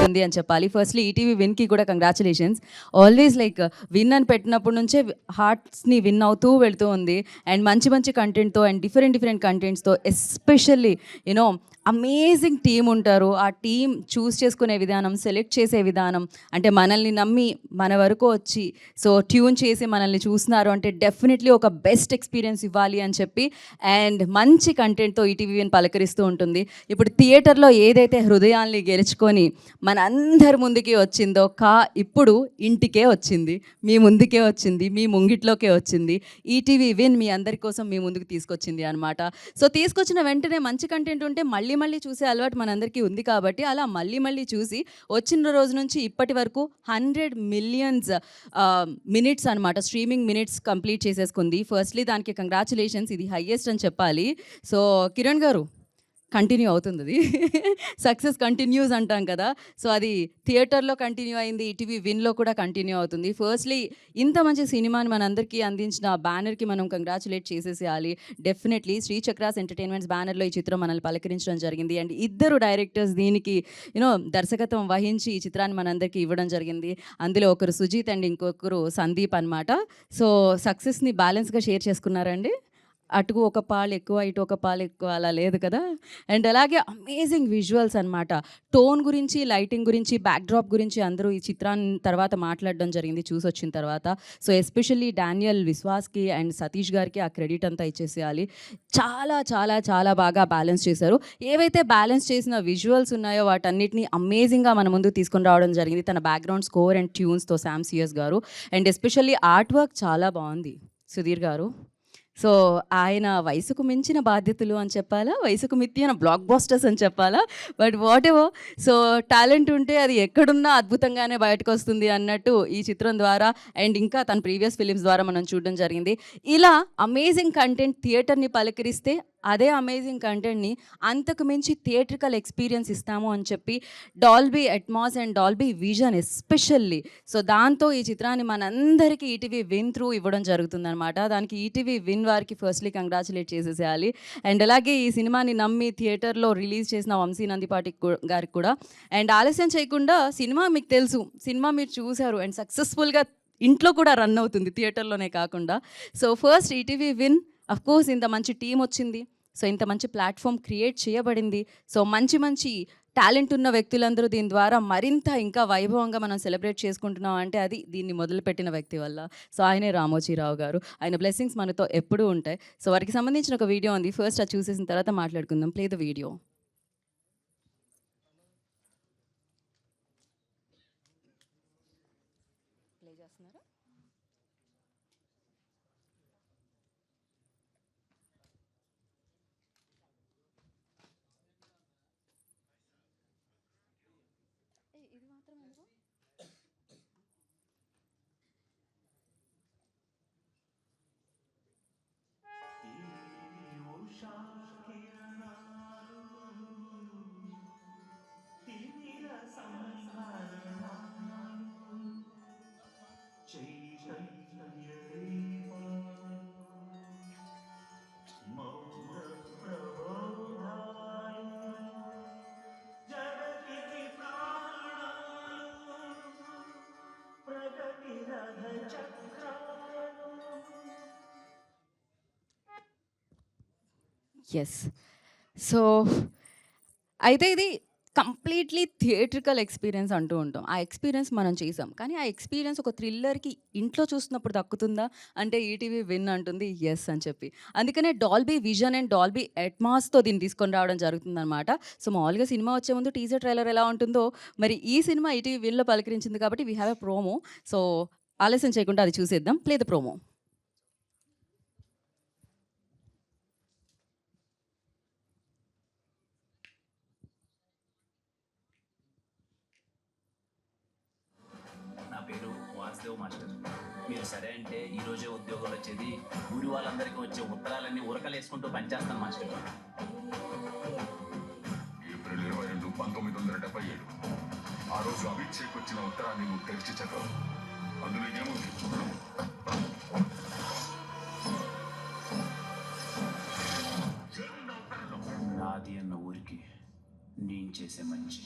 ఉంది అని చెప్పాలి. ఫస్ట్లీ ఈటీవీ విన్కి కూడా కంగ్రాచులేషన్స్. ఆల్వేస్ లైక్ విన్ అని పెట్టినప్పటి నుంచే హార్ట్స్ని విన్ అవుతూ వెళ్తూ ఉంది. అండ్ మంచి మంచి కంటెంట్తో అండ్ డిఫరెంట్ కంటెంట్స్తో, ఎస్పెషల్లీ యూనో అమేజింగ్ టీమ్ ఉంటారు. ఆ టీమ్ చూస్ చేసుకునే విధానం, సెలెక్ట్ చేసే విధానం, అంటే మనల్ని నమ్మి మన వరకు వచ్చి సో ట్యూన్ చేసి మనల్ని చూస్తున్నారు అంటే డెఫినెట్లీ ఒక బెస్ట్ ఎక్స్పీరియన్స్ ఇవ్వాలి అని చెప్పి అండ్ మంచి కంటెంట్తో ఈటీవీని పలకరిస్తూ ఉంటుంది. ఇప్పుడు థియేటర్లో ఏదైతే హృదయాల్ని గెలుచుకొని మనందరి ముందుకి వచ్చిందో ఇప్పుడు ఇంటికే వచ్చింది, మీ ముందుకే వచ్చింది, మీ ముంగిట్లోకే వచ్చింది. ఈటీవీ విన్ మీ అందరి కోసం మీ ముందుకు తీసుకొచ్చింది అనమాట. సో తీసుకొచ్చిన వెంటనే మంచి కంటెంట్ ఉంటే మళ్ళీ చూసే అలవాటు మనందరికీ ఉంది కాబట్టి అలా మళ్ళీ చూసి వచ్చిన రోజు నుంచి ఇప్పటి వరకు 100 మిలియన్స్ మినిట్స్ అనమాట, స్ట్రీమింగ్ మినిట్స్ కంప్లీట్ చేసేసుకుంది. ఫస్ట్లీ దానికి కంగ్రాచులేషన్స్, ఇది హైయెస్ట్ అని చెప్పాలి. సో కిరణ్ గారు కంటిన్యూ అవుతుంది అది సక్సెస్ కంటిన్యూస్ అంటాం కదా, సో అది థియేటర్లో కంటిన్యూ అయింది, ఈటీవీ విన్లో కూడా కంటిన్యూ అవుతుంది. ఫస్ట్లీ ఇంత మంచి సినిమాని మనందరికీ అందించిన బ్యానర్కి మనం కంగ్రాచులేట్ చేసేసేయాలి. డెఫినెట్లీ శ్రీ చక్రాస్ ఎంటర్టైన్మెంట్స్ బ్యానర్లో ఈ చిత్రం మనల్ని పలకరించడం జరిగింది. అండ్ ఇద్దరు డైరెక్టర్స్ దీనికి దర్శకత్వం వహించి ఈ చిత్రాన్ని మనందరికీ ఇవ్వడం జరిగింది. అందులో ఒకరు సుజీత్ అండ్ ఇంకొకరు సందీప్ అనమాట. సో సక్సెస్ని బ్యాలెన్స్గా షేర్ చేసుకున్నారండి. అటు ఒక పాలు ఎక్కువ, ఇటు ఒక పాలు ఎక్కువ అలా లేదు కదా. అండ్ అలాగే అమేజింగ్ విజువల్స్ అనమాట. టోన్ గురించి, లైటింగ్ గురించి, బ్యాక్డ్రాప్ గురించి అందరూ ఈ చిత్రాన్ని తర్వాత మాట్లాడడం జరిగింది చూసి వచ్చిన తర్వాత. సో ఎస్పెషల్లీ డానియల్ విశ్వాస్కి అండ్ సతీష్ గారికి ఆ క్రెడిట్ అంతా ఇచ్చేసేయాలి. చాలా చాలా చాలా బాగా బ్యాలెన్స్ చేశారు. ఏవైతే బ్యాలెన్స్ చేసిన విజువల్స్ ఉన్నాయో వాటన్నిటిని అమేజింగ్గా మన ముందుకు తీసుకొని రావడం జరిగింది తన బ్యాక్గ్రౌండ్ స్కోర్ అండ్ ట్యూన్స్తో Sam CS garu. And especially art work చాలా బాగుంది సుధీర్ గారు. సో ఆయన వయసుకు మించిన బాధ్యతలు అని చెప్పాలా, వయసుకు మించిన బ్లాక్ బాస్టర్స్ అని చెప్పాలా, but what ever. So talent ఉంటే అది ఎక్కడున్నా అద్భుతంగానే బయటకు వస్తుంది అన్నట్టు ఈ చిత్రం ద్వారా అండ్ ఇంకా తన ప్రీవియస్ ఫిలిమ్స్ ద్వారా మనం చూడడం జరిగింది. ఇలా అమేజింగ్ కంటెంట్ థియేటర్ని పలకరిస్తే అదే అమేజింగ్ కంటెంట్ని అంతకు మించి థియేట్రికల్ ఎక్స్పీరియన్స్ ఇస్తాము అని చెప్పి Dolby Atmos and Dolby vision especially, so దాంతో ఈ చిత్రాన్ని మనందరికీ ఈటీవీ విన్ త్రూ ఇవ్వడం జరుగుతుందన్నమాట. దానికి ఈటీవీ విన్ వారికి ఫస్ట్లీ కంగ్రాచులేట్ చేసేసేయాలి. అండ్ అలాగే ఈ సినిమాని నమ్మి థియేటర్లో రిలీజ్ చేసిన వంశీ నందిపాటి గారికి కూడా. అండ్ ఆలస్యం చేయకుండా, సినిమా మీకు తెలుసు, సినిమా మీరు చూశారు అండ్ సక్సెస్ఫుల్గా ఇంట్లో కూడా రన్ అవుతుంది థియేటర్లోనే కాకుండా. So first ETV win, of course ఇంత మంచి టీం వచ్చింది, సో ఇంత మంచి ప్లాట్ఫామ్ క్రియేట్ చేయబడింది. సో మంచి టాలెంట్ ఉన్న వ్యక్తులందరూ దీని ద్వారా మరింత ఇంకా వైభవంగా మనం సెలబ్రేట్ చేసుకుంటున్నాం అంటే అది దీన్ని మొదలుపెట్టిన వ్యక్తి వల్ల. సో ఆయనే రామోజీరావు గారు. ఆయన బ్లెస్సింగ్స్ మనతో ఎప్పుడూ ఉంటాయి. సో వారికి సంబంధించిన ఒక వీడియో ఉంది, ఫస్ట్ అది చూసేసిన తర్వాత మాట్లాడుకుందాం. Play the video. ప్లే చేస్తున్నారా? ఇది మాత్రం ఎందుకు? ఎస్. సో అయితే ఇది కంప్లీట్లీ థియేట్రికల్ ఎక్స్పీరియన్స్ అంటూ ఉంటాం. ఆ ఎక్స్పీరియన్స్ మనం చేసాం, కానీ ఆ ఎక్స్పీరియన్స్ ఒక థ్రిల్లర్కి ఇంట్లో చూస్తున్నప్పుడు దక్కుతుందా అంటే ఈటీవీ విన్ అంటుంది ఎస్ అని చెప్పి. అందుకనే డాల్బీ విజన్ అండ్ డాల్బీ అట్మాస్తో దీన్ని తీసుకొని రావడం జరుగుతుందన్నమాట. సో మామూలుగా సినిమా వచ్చే ముందు టీజర్ ట్రైలర్ ఎలా ఉంటుందో, మరి ఈ సినిమా ఈటీవీ విన్లో పలకరించింది కాబట్టి we have a promo. So ఆలస్యం చేయకుండా అది చూసేద్దాం. Play the promo. Vasudev master, మీరు సరే అంటే ఈ రోజే ఉద్యోగాలు వచ్చేది, ఊరి వాళ్ళందరికీ వచ్చే ఉత్తరాలన్నీ ఉరకలేసుకుంటూ పనిచేస్తాను మాస్టర్. ఏప్రిల్ 22, 1977 ఆ రోజు అభిషేక్ వచ్చిన ఉత్తరాన్ని నువ్వు తెరిచి చదవవు. అందులో ఏముంది? నాది అన్న ఊరికి నేను చేసే మంచి.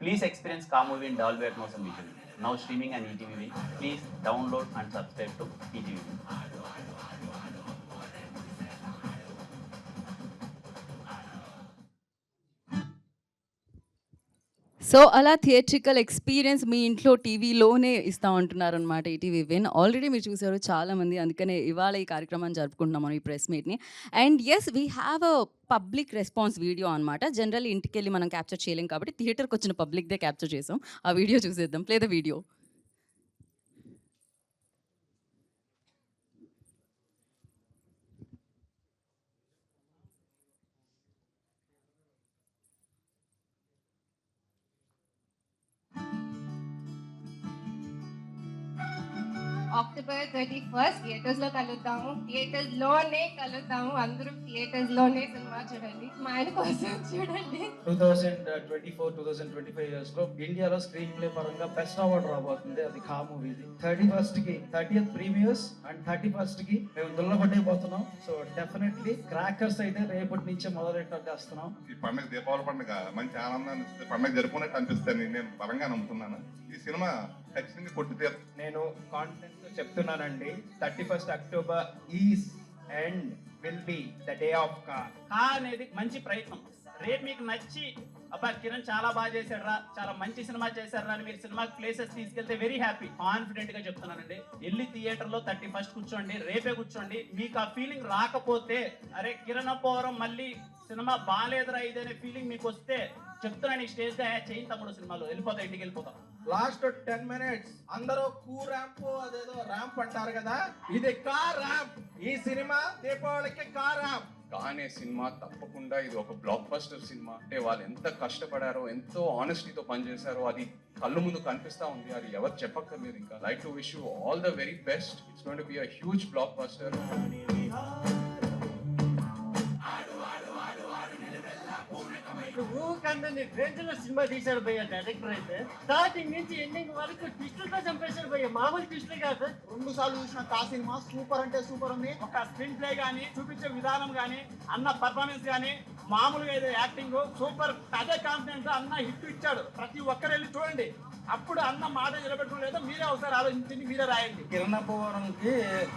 Please experience Car movie in Dolby Atmos and Vision. Now streaming on ETV Win. Please download and subscribe to ETV Win. So అలా థియేట్రికల్ ఎక్స్పీరియన్స్ మీ ఇంట్లో టీవీలోనే ఇస్తూ ఉంటున్నారు అనమాట ఈటీవీ విన్. ఆల్రెడీ మీరు చూసారు చాలామంది, అందుకనే ఇవాళ ఈ కార్యక్రమాన్ని జరుపుకుంటున్నాం మనం ఈ ప్రెస్ మీట్ని. And yes, we have a public response video అనమాట. జనరల్ ఇంటికి వెళ్ళి మనం క్యాప్చర్ చేయలేం కాబట్టి థియేటర్కి వచ్చిన పబ్లిక్దే క్యాప్చర్ చేసాం. ఆ వీడియో చూసేద్దాం. Play the video. October 31 theatres లో కలుద్దాము. థియేటర్స్ లోనే కలుద్దాము. అందరూ థియేటర్స్ లోనే సినిమా చూడండి. మా ఆయన కోసం చూడండి. 2024-2025 ఇయర్స్ లో ఇండియాలో స్క్రీన్ ప్లే పరంగా బెస్ట్ అవార్డు రాబోతుంది. అది ఖా మూవీది. 30th ప్రీమియర్స్ అండ్ 31st కి మేము దుల్లగొట్టేపోతున్నాం. సో డెఫినెట్లీ క్రాకర్స్ అయితే రేపటి నుంచే మొదలెట్టేస్తున్నాం. ఈ పండుగ దీపావళి పండుగ మంచి ఆనందాన్ని ఇస్తే పండుగ జరుపుకున్నట్టు అనిపిస్తుంది. నేను బలంగా నమ్ముతున్నాను ఈ సినిమా ఖచ్చితంగా కొట్టి తీరు. నేను కాన్ఫిడెన్స్ తో చెప్తున్నానండి, 31st October is and will be the day of car. Car అనేది మంచి ప్రయత్నం. రేపు మీకు నచ్చి అబ్బా కిరణ్ చాలా బాగా చేశాడురా, చాలా మంచి సినిమా చేశారా అని మీరు సినిమా ప్లేసెస్ తీసుకెళ్తే వెరీ హ్యాపీ. కాన్ఫిడెంట్ గా చెప్తున్నానండి, వెళ్ళి థియేటర్ లో 31st కూర్చోండి, రేపే కూర్చోండి. మీకు ఆ ఫీలింగ్ రాకపోతే, అరే కిరణ్ పోవరం మళ్ళీ సినిమా బాగాలేదురా ఇదనే ఫీలింగ్ మీకు వస్తే చెప్తున్నాను, ఈ స్టేజ్ గా చేయి తమ్ముడు సినిమాలో వెళ్ళిపోతాం, ఇంటికి వెళ్ళిపోతాం. లాస్ట్ 10 minutes అందరూ కూ ర్యాంప్ అదేదో ర్యాంప్ అంటారు కదా, ఇది కార్ ర్యాంప్. ఈ సినిమా దీపావళికి కార్ ర్యాంప్. కానీ సినిమా తప్పకుండా ఇది ఒక బ్లాక్ బస్టర్ సినిమా. అంటే వాళ్ళు ఎంత కష్టపడారో, ఎంతో ఆనెస్టీతో పనిచేశారో అది కళ్ళు ముందు కనిపిస్తా ఉంది. అది ఎవరు చెప్పక్కర్లేదు. ఇంకా like to wish you all the very best. It's going to be a huge block buster. Cinema తీశాడు భయ్య డైరెక్టర్ అయితే. స్టార్టింగ్ నుంచి ఎండింగ్ వరకు ట్విస్టులతో చంపేశాడు భయ్య, మామూలు ట్విస్టులే కాదు. 2 సార్లు చూసిన కా సినిమా సూపర్ అంటే సూపర్ ఉంది. ఒక స్క్రీన్ ప్లే గానీ, చూపించే విధానం గానీ, అన్న పర్ఫార్మెన్స్ గానీ, మామూలుగా ఏదో యాక్టింగ్ సూపర్. అదే కాన్ఫిడెన్స్ అన్న హిట్ ఇచ్చాడు. ప్రతి ఒక్కరు వెళ్ళి చూడండి, అప్పుడు అన్న మాట నిలబెట్టుకోలేదో మీరే ఒకసారి ఆలోచించండి, మీరే రాయండి. కిరణ్ పోవరంకి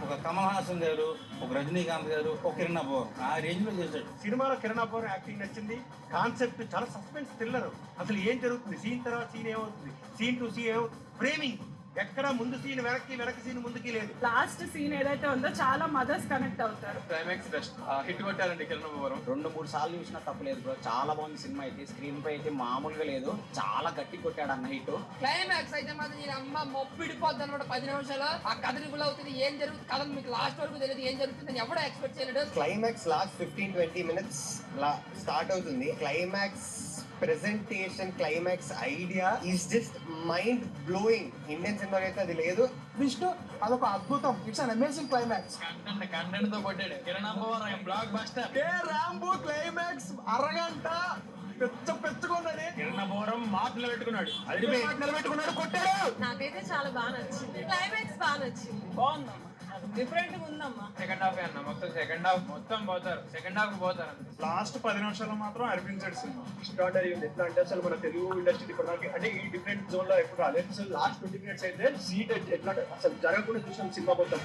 ఒక కమల్ హాసన్ గారు, ఒక రజనీకాంత్ గారు, ఒక కిరణ్ పోవరం ఆ రేంజ్ లో చేశాడు. సినిమాలో కిరణ్ అబ్బోర్ యాక్టింగ్ నచ్చింది. కాన్సెప్ట్ చాలా సస్పెన్స్ థ్రిల్లర్. అసలు ఏం జరుగుతుంది, సీన్ తర్వాత సీన్ ఏమవుతుంది, సీన్ టు సీన్ ఏమవుతుంది, ఫ్రేమింగ్ ఎక్కడ ముందు సీన్ వెనక్కి సీన్ ముందుకి లేదు. లాస్ట్ సీన్ ఏదైతే ఉందో చాలా మదర్స్ కనెక్ట్ అవుతారు. క్లైమాక్స్ బెస్ట్ హిట్ కొట్టారండి కిరణ్ పోవరం. 2-3 సార్లు చూసినా తప్పలేదు బ్రో. చాలా బాగుంది సినిమా అయితే. స్క్రీన్ పై అయితే మామూలుగా లేదు, చాలా గట్టి కొట్టాడు అన్న హిట్. క్లైమాక్స్ అయితే మాత్రం నేను అమ్మ మొప్పిడిపోద్ది అనమాట. 10 నిమిషాలు ఆ కథ రిపుల్ అవుతుంది. ఏం జరుగుతుంది కథ మీకు లాస్ట్ వరకు తెలియదు, ఏం జరుగుతుంది ఎవడో ఎక్స్పెక్ట్ చేయలేడు. క్లైమాక్స్ లాస్ట్ 15-20 minutes స్టార్ట్ అవుతుంది. Climax presentation, climax idea is just mind blowing. Indian cinema అయితే అది లేదు. విష్ణు అదొక అద్భుతం. It's an amazing climax. Content తో కొట్టాడు కిరణ్ పోవరం బ్లాక్ బస్టర్. రాంబో క్లైమాక్స్ అరగంట పెచ్చుకున్నాడు. కిరణ్ పోవరం మార్క్ నిలబెట్టుకున్నాడు, నిలబెట్టుకున్నాడు, కొట్టాడు. నాకైతే చాలా బాగా నచ్చింది. క్లైమాక్స్ బాగా నచ్చింది. బాగుందమ్మా, డిఫరెంట్ గా ఉందమ్మా. సెకండ్ హాఫ్ అన్న మొత్తం సెకండ్ హాఫ్ మొత్తం పోతారు. సెకండ్ హాఫ్ పోతారు. లాస్ట్ 10 నిమిషాలు మాత్రం అనిపించాడు సినిమా. ఎక్స్ట్రాడనరీ ఉంది. ఎట్లా అంటే అసలు మన తెలుగు ఇండస్ట్రీ ఇప్పటిదాకా అంటే ఈ డిఫరెంట్ జోన్ లో ఎప్పుడు రాలేదు. అసలు లాస్ట్ 20 minutes అయితే సీట్ ఎట్లా అసలు జరగకుండా చూసాం సినిమా మొత్తం.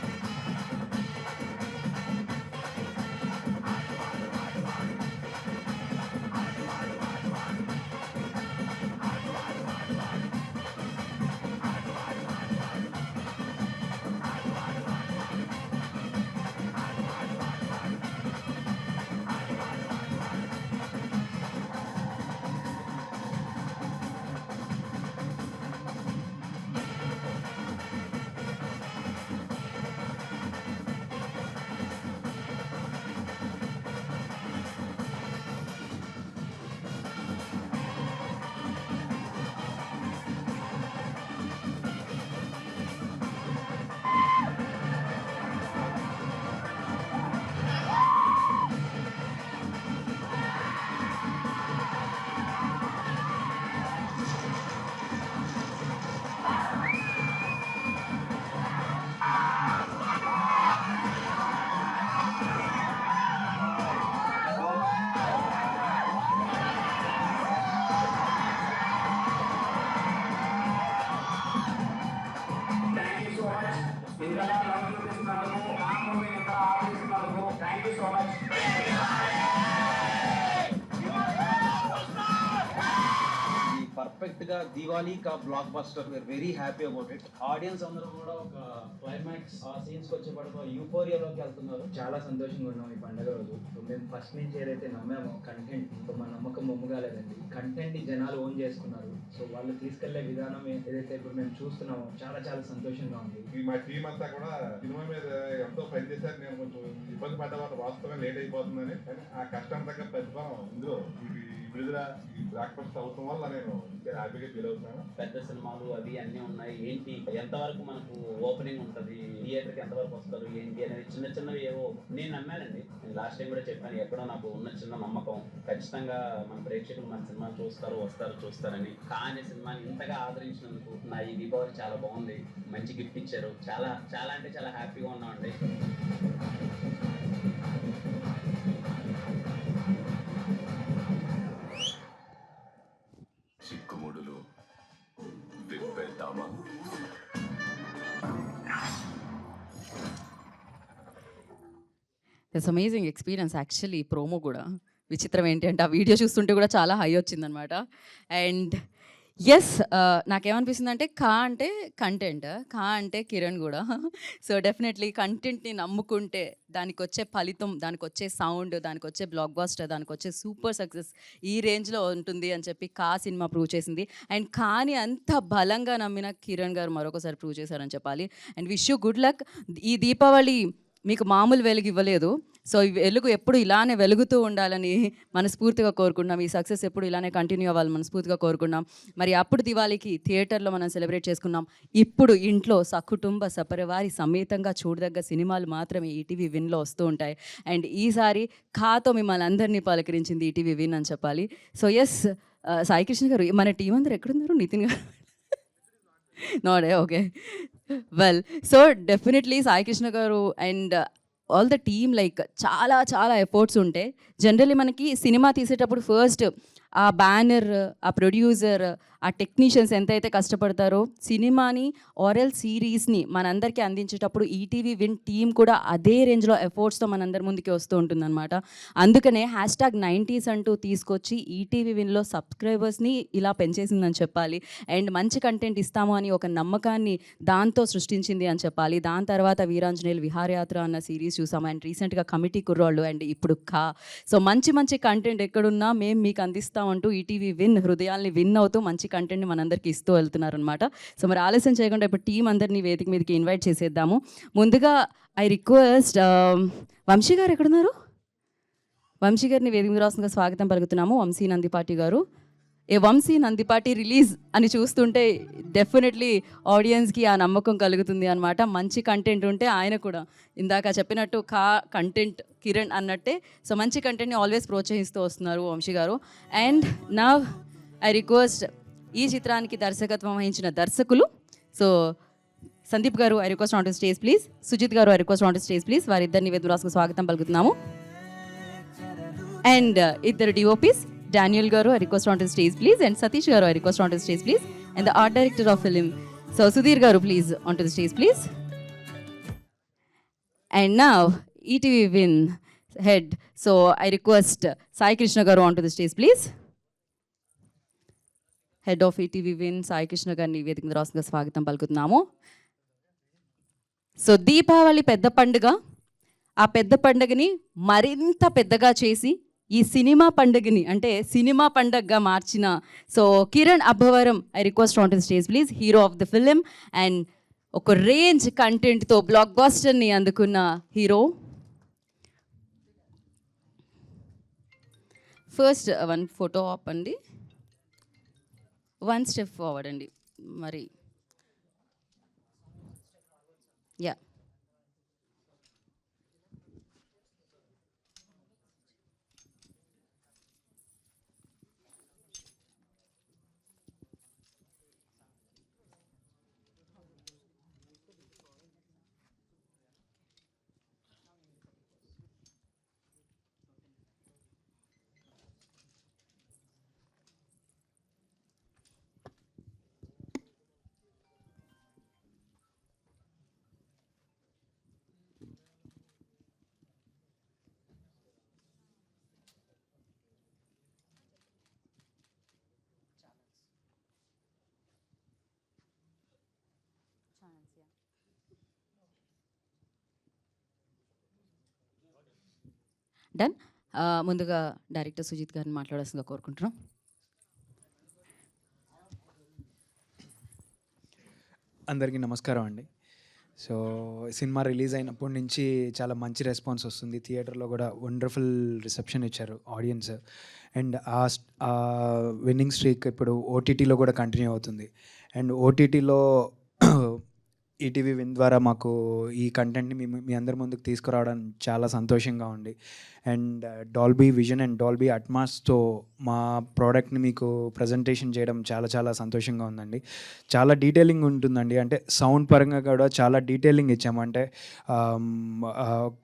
పర్ఫెక్ట్ గా దివాళీ కా blockbuster. We're very happy about it. Audience అందరూ కూడా ఒక క్లైమాక్స్ ఆ సీన్స్ వచ్చేప్పటికి యూఫోరియాలోకి వెళ్తున్నారు. చాలా సంతోషంగా ఉన్నాం ఈ పండుగ రోజు. సో మేము ఫస్ట్ నుంచి ఏదైతే నమ్మామో కంటెంట్, సో మా నమ్మకం మొమ్మగాలేదండి. కంటెంట్ ని జనాలు ఓన్ చేసుకున్నారు. సో వాళ్ళు తీసుకెళ్లే విధానం ఏదైతే ఇప్పుడు మేము చూస్తున్నామో చాలా చాలా సంతోషంగా ఉంది. మా టీం అంతా కూడా సినిమా మీద ఎంతో పనిచేశారు. నేను కొంచెం ఇబ్బంది పడ్డ వాళ్ళు వాస్తవంగా లేట్ అయిపోతుందని, కానీ ఆ కష్టం తగ్గ ప్రతిఫలం ఇందులో విడుదల ఈ బ్లాక్బస్టర్ అవటం వల్ల నేను హ్యాపీగా ఫీల్ అవుతున్నాను. పెద్ద సినిమాలు అవి అన్నీ ఉన్నాయి. ఏంటి ఎంతవరకు మనకు ఓపెనింగ్ ఉంటుంది, థియేటర్కి ఎంతవరకు వస్తారు ఏంటి అనేది చిన్న చిన్నవి ఏవో నేను నమ్మానండి. నేను లాస్ట్ టైం కూడా చెప్పాను, ఎక్కడో నాకు ఉన్న చిన్న నమ్మకం ఖచ్చితంగా మన ప్రేక్షకులు మన సినిమా చూస్తారని. కానీ సినిమాని ఇంతగా ఆదరించినందుకు నా ఈ దీపావళి చాలా బాగుంది. మంచి గిఫ్ట్ ఇచ్చారు. చాలా చాలా అంటే చాలా హ్యాపీగా ఉన్నామండి. చిక్కుముడులు విప్పేద్దామా? It's amazing experience actually. Promo కూడా విచిత్రం ఏంటంటే ఆ వీడియో చూస్తుంటే కూడా చాలా హై వచ్చిందనమాట. అండ్ ఎస్, నాకేమనిపిస్తుంది అంటే కా అంటే కంటెంట్, కా అంటే కిరణ్ కూడా. సో డెఫినెట్లీ కంటెంట్ని నమ్ముకుంటే దానికి వచ్చే ఫలితం, దానికి వచ్చే సౌండ్, దానికి వచ్చే బ్లాక్ బాస్టర్, దానికి వచ్చే సూపర్ సక్సెస్ ఈ రేంజ్లో ఉంటుంది అని చెప్పి కా సినిమా ప్రూవ్ చేసింది. అండ్ కాని అంత బలంగా నమ్మిన కిరణ్ గారు మరొకసారి ప్రూవ్ చేశారని చెప్పాలి. And wish you good luck. ఈ దీపావళి మీకు మామూలు వెలుగు ఇవ్వలేదు. సో ఈ వెలుగు ఎప్పుడు ఇలానే వెలుగుతూ ఉండాలని మనస్ఫూర్తిగా కోరుకున్నాం. ఈ సక్సెస్ ఎప్పుడు ఇలానే కంటిన్యూ అవ్వాలని మనస్ఫూర్తిగా కోరుకున్నాం. మరి అప్పుడు దివాళీకి థియేటర్లో మనం సెలబ్రేట్ చేసుకున్నాం. ఇప్పుడు ఇంట్లో సకుటుంబ సపరివారి సమేతంగా చూడదగ్గ సినిమాలు మాత్రమే ఈటీవీ విన్లో వస్తూ ఉంటాయి. అండ్ ఈసారి ఖాతో మిమ్మల్ని అందరినీ పలకరించింది ఈటీవీ విన్ అని చెప్పాలి. సో ఎస్, సాయికృష్ణ గారు, మన టీం అందరు ఎక్కడున్నారు? నితిన్ గారు నోడే, okay, well. So definitely Saikrishna garu and all the team like చాలా చాలా ఎఫర్ట్స్ ఉంటాయి. జనరల్లీ మనకి సినిమా తీసేటప్పుడు ఫస్ట్ ఆ బ్యానర్, ఆ ప్రొడ్యూసర్, ఆ టెక్నీషియన్స్ ఎంతైతే కష్టపడతారో సినిమాని ఆర్ఎల్ సిరీస్ని మనందరికీ అందించేటప్పుడు ఈటీవీ విన్ టీమ్ కూడా అదే రేంజ్లో ఎఫర్ట్స్తో మనందరి ముందుకి వస్తూ ఉంటుందన్నమాట. అందుకనే #90s అంటూ తీసుకొచ్చి ఈటీవీ విన్లో సబ్స్క్రైబర్స్ని ఇలా పెంచేసిందని చెప్పాలి. అండ్ మంచి కంటెంట్ ఇస్తాము అని ఒక నమ్మకాన్ని దాంతో సృష్టించింది అని చెప్పాలి. దాని తర్వాత వీరాంజనేయులు విహారయాత్ర అన్న సిరీస్ చూసాము. అండ్ రీసెంట్గా కమిటీ కుర్రాళ్ళు, అండ్ ఇప్పుడు కా. సో మంచి మంచి కంటెంట్ ఎక్కడున్నా మేము మీకు అందిస్తామంటూ ఈటీవీ విన్ హృదయాల్ని విన్ అవుతూ మంచి కంటెంట్ని మనందరికీ ఇస్తూ వెళ్తున్నారనమాట. సో మరి ఆలస్యం చేయకుండా ఇప్పుడు టీం అందరినీ వేదిక మీదకి ఇన్వైట్ చేసేద్దాము. ముందుగా ఐ రిక్వెస్ట్ వంశీ గారు ఎక్కడున్నారు? వంశీ గారిని వేదిక మీద రాష్ట్రంగా స్వాగతం పలుకుతున్నాము. వంశీ నందిపాటి గారు. వంశీ నందిపాటి రిలీజ్ అని చూస్తుంటే డెఫినెట్లీ ఆడియన్స్కి ఆ నమ్మకం కలుగుతుంది అనమాట. మంచి కంటెంట్ ఉంటే ఆయన కూడా ఇందాక చెప్పినట్టు కంటెంట్ కిరణ్ అన్నట్టే. సో మంచి కంటెంట్ని ఆల్వేస్ ప్రోత్సహిస్తూ వస్తున్నారు వంశీ గారు. అండ్ నా ఐ రిక్వెస్ట్ ఈ చిత్రానికి దర్శకత్వం వహించిన దర్శకులు, so Sandeep garu I request on to stage please. Sujith garu I request on to stage please. వారిద్దరిని వేదిక రాసుకు స్వాగతం పలుకుతున్నాము. అండ్ ఇద్దరు DOPs, Daniel garu I request on to stage please. And Satish garu I request on to stage please. And the art director of film, so Sudheer garu please on to the stage please. And now ETV Win head, so I request Sai Krishna garu on to the stage please. Head of ETV Win Sai Krishna గారిని వేదిక మీద రాసుగా స్వాగతం పలుకుతున్నాము. So Deepavali పెద్ద పండుగ, ఆ పెద్ద పండుగని మరింత పెద్దగా చేసి ఈ సినిమా పండుగని అంటే సినిమా పండుగగా మార్చిన so Kiran Abbavaram I request on to the stage please. Hero of the film and ఒక రేంజ్ కంటెంట్తో బ్లాక్ బాస్టర్ని అందుకున్న hero. First one photo op అండి, వన్ స్టెప్ ఫార్వర్డ్ అండి. మరి యా, డన్. ముందుగా డైరెక్టర్ సుజిత్ గారిని మాట్లాడాల్సిందిగా కోరుకుంటున్నాం. అందరికీ నమస్కారం అండి. సో సినిమా రిలీజ్ అయినప్పటి నుంచి చాలా మంచి రెస్పాన్స్ వస్తుంది. థియేటర్లో కూడా వండర్ఫుల్ రిసెప్షన్ ఇచ్చారు ఆడియన్స్. అండ్ ఆ విన్నింగ్ స్ట్రీక్ ఇప్పుడు ఓటీటీలో కూడా కంటిన్యూ అవుతుంది. అండ్ ఓటీటీలో ఈటీవీ విన్ ద్వారా మాకు ఈ కంటెంట్ని మీ అందరి ముందుకు తీసుకురావడం చాలా సంతోషంగా ఉంది. And Dolby vision and Dolby అట్మాస్తో మా ప్రోడక్ట్ని మీకు ప్రజెంటేషన్ చేయడం చాలా చాలా సంతోషంగా ఉందండి. చాలా డీటెయిలింగ్ ఉంటుందండి. అంటే సౌండ్ పరంగా కూడా చాలా డీటెయిలింగ్ ఇచ్చాము. అంటే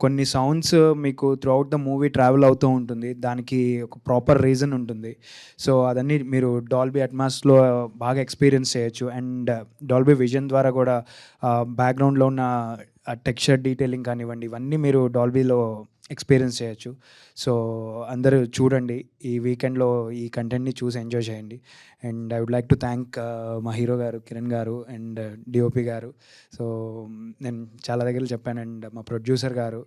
కొన్ని సౌండ్స్ మీకు త్రూఅవుట్ ద మూవీ ట్రావెల్ అవుతూ ఉంటుంది. దానికి ఒక ప్రాపర్ రీజన్ ఉంటుంది. సో అదన్నీ మీరు డాల్బీ అట్మాస్లో బాగా ఎక్స్పీరియన్స్ చేయొచ్చు. అండ్ డాల్బీ విజన్ ద్వారా కూడా బ్యాక్గ్రౌండ్లో ఉన్న టెక్స్చర్ డీటెయిలింగ్ కానివ్వండి, ఇవన్నీ మీరు డాల్బీలో ఎక్స్పీరియన్స్ చేయొచ్చు. సో అందరూ చూడండి, ఈ వీకెండ్లో ఈ కంటెంట్ని చూసి ఎంజాయ్ చేయండి. And I would like to thank మా హీరో గారు కిరణ్ గారు అండ్ డిఓపి గారు. సో నేను చాలా దగ్గర చెప్పాను. అండ్ మా ప్రొడ్యూసర్ గారు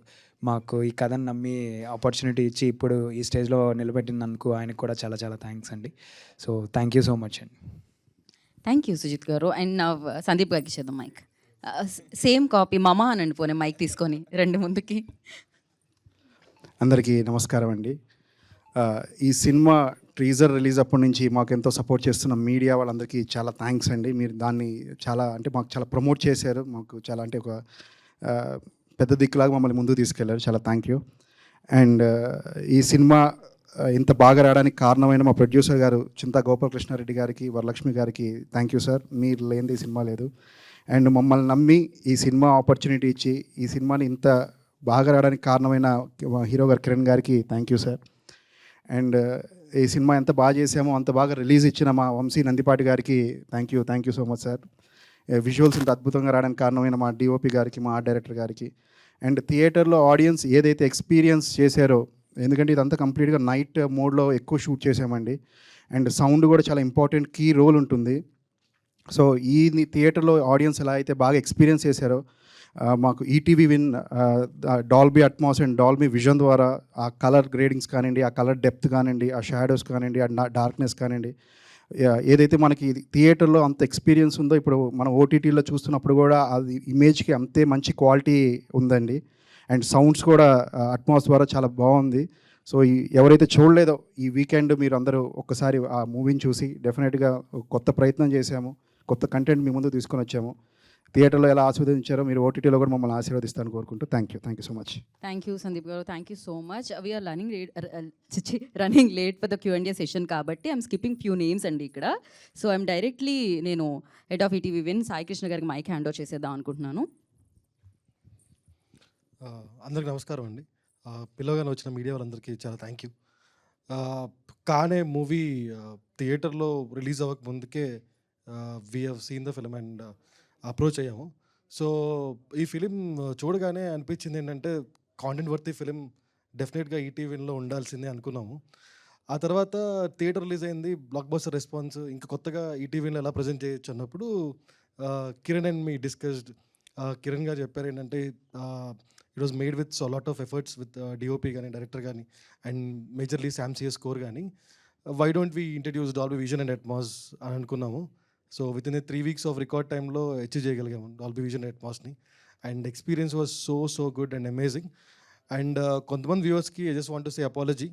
మాకు ఈ కథను నమ్మి ఆపర్చునిటీ ఇచ్చి ఇప్పుడు ఈ స్టేజ్లో నిలబెట్టినందుకు ఆయనకు కూడా చాలా చాలా థ్యాంక్స్ అండి. So thank you so much అండి. థ్యాంక్ యూ సుజిత్ గారు. అండ్ నా సందీప్ గారికి ఇచ్చేద్దాం మైక్. సేమ్ కాపీ మమా అనండి పోనీ మైక్ తీసుకొని రండి ముందుకి. అందరికీ నమస్కారం అండి. ఈ సినిమా టీజర్ రిలీజ్ అప్పటి నుంచి మాకు ఎంతో సపోర్ట్ చేస్తున్న మీడియా వాళ్ళందరికీ చాలా థ్యాంక్స్ అండి. మీరు దాన్ని చాలా అంటే మాకు చాలా ప్రమోట్ చేశారు. మాకు చాలా అంటే ఒక పెద్ద దిక్కులాగా మమ్మల్ని ముందుకు తీసుకెళ్లారు. చాలా థ్యాంక్ యూ. అండ్ ఈ సినిమా ఇంత బాగా రావడానికి కారణమైన మా ప్రొడ్యూసర్ గారు చింతా గోపాలకృష్ణారెడ్డి గారికి, వరలక్ష్మి గారికి థ్యాంక్ యూ సార్. మీరు లేనిది ఈ సినిమా లేదు. అండ్ మమ్మల్ని నమ్మి ఈ సినిమా ఆపర్చునిటీ ఇచ్చి ఈ సినిమాని ఇంత బాగా రావడానికి కారణమైన హీరో గారు కిరణ్ గారికి థ్యాంక్ యూ సార్. అండ్ ఈ సినిమా ఎంత బాగా చేసామో అంత బాగా రిలీజ్ ఇచ్చిన మా వంశీ నందిపాటి గారికి thank you so much sir. Visuals ఇంత అద్భుతంగా రావడానికి కారణమైన మా డిఓపి గారికి, మా ఆర్ట్ డైరెక్టర్ గారికి. అండ్ థియేటర్లో ఆడియన్స్ ఏదైతే ఎక్స్పీరియన్స్ చేశారో, ఎందుకంటే ఇదంతా కంప్లీట్గా నైట్ మోడ్లో ఎక్కువ షూట్ చేసామండి. అండ్ సౌండ్ కూడా చాలా ఇంపార్టెంట్ కీ రోల్ ఉంటుంది. సో ఈ థియేటర్లో ఆడియన్స్ ఎలా అయితే బాగా ఎక్స్పీరియన్స్ చేశారో, మాకు ETV win Dolby Atmos and Dolby vision ద్వారా ఆ కలర్ గ్రేడింగ్స్ కానివ్వండి, ఆ కలర్ డెప్త్ కానివ్వండి, ఆ షాడోస్ కానివ్వండి, ఆ డార్క్నెస్ కానివ్వండి, ఏదైతే మనకి థియేటర్లో అంత ఎక్స్పీరియన్స్ ఉందో ఇప్పుడు మనం ఓటీటీలో చూస్తున్నప్పుడు కూడా అది ఇమేజ్కి అంతే మంచి క్వాలిటీ ఉందండి. అండ్ సౌండ్స్ కూడా అట్మాస్ ద్వారా చాలా బాగుంది. సో ఎవరైతే చూడలేదో ఈ వీకెండ్ మీరు అందరూ ఒక్కసారి ఆ మూవీని చూసి డెఫినెట్గా కొత్త ప్రయత్నం చేశాము, కొత్త కంటెంట్ మీ ముందు తీసుకొని వచ్చాము. థియేటర్లో ఎలా ఆస్వాదించారో మీరు ఓటీటీలో కూడా మమ్మల్ని ఆశీర్వదిస్తాను కోరుకుంటూ thank you so much. Thank you Sandeep garu. Thank you so much. We're running late for the Q&A session కాబట్టి ఐఎమ్ స్కిప్పింగ్ ఫ్యూ నేమ్స్ అండి ఇక్కడ. సో ఐఎమ్ డైరెక్ట్లీ నేను head of ETV Win Sai Krishna గారికి మైక్ హ్యాండ్ ఓవర్ చేసేద్దాం అనుకుంటున్నాను. అందరికీ నమస్కారం అండి. పిల్లగానే వచ్చిన మీడియా వాళ్ళందరికీ చాలా థ్యాంక్ యూ. కానే మూవీ థియేటర్లో రిలీజ్ అవ్వక ముందుకే we have seen the film and approach అయ్యాము. సో ఈ ఫిలిం చూడగానే అనిపించింది ఏంటంటే కాంటెంట్ వర్తీ ఫిలిం డెఫినెట్గా ఈటీవీలో ఉండాల్సిందే అనుకున్నాము. ఆ తర్వాత థియేటర్ రిలీజ్ అయింది, బ్లాక్ బస్టర్ రెస్పాన్స్, ఇంకా కొత్తగా ఈటీవీలో ఎలా ప్రజెంట్ చేయొచ్చు అన్నప్పుడు Kiran and me discussed. Kiran garu చెప్పారు ఏంటంటే it was made with lot of efforts with DOP కానీ, డైరెక్టర్ కానీ, అండ్ మేజర్లీ శామ్సియస్ స్కోర్ కానీ, why don't we introduce Dolby vision and Atmos అని అనుకున్నాము. So with in 3 weeks of record టైంలో achieve చేయగలిగాము Dolby vision and అట్మాస్ని. And experience was so good and amazing. And కొంతమంది వ్యూవర్స్కి I just want to say apology.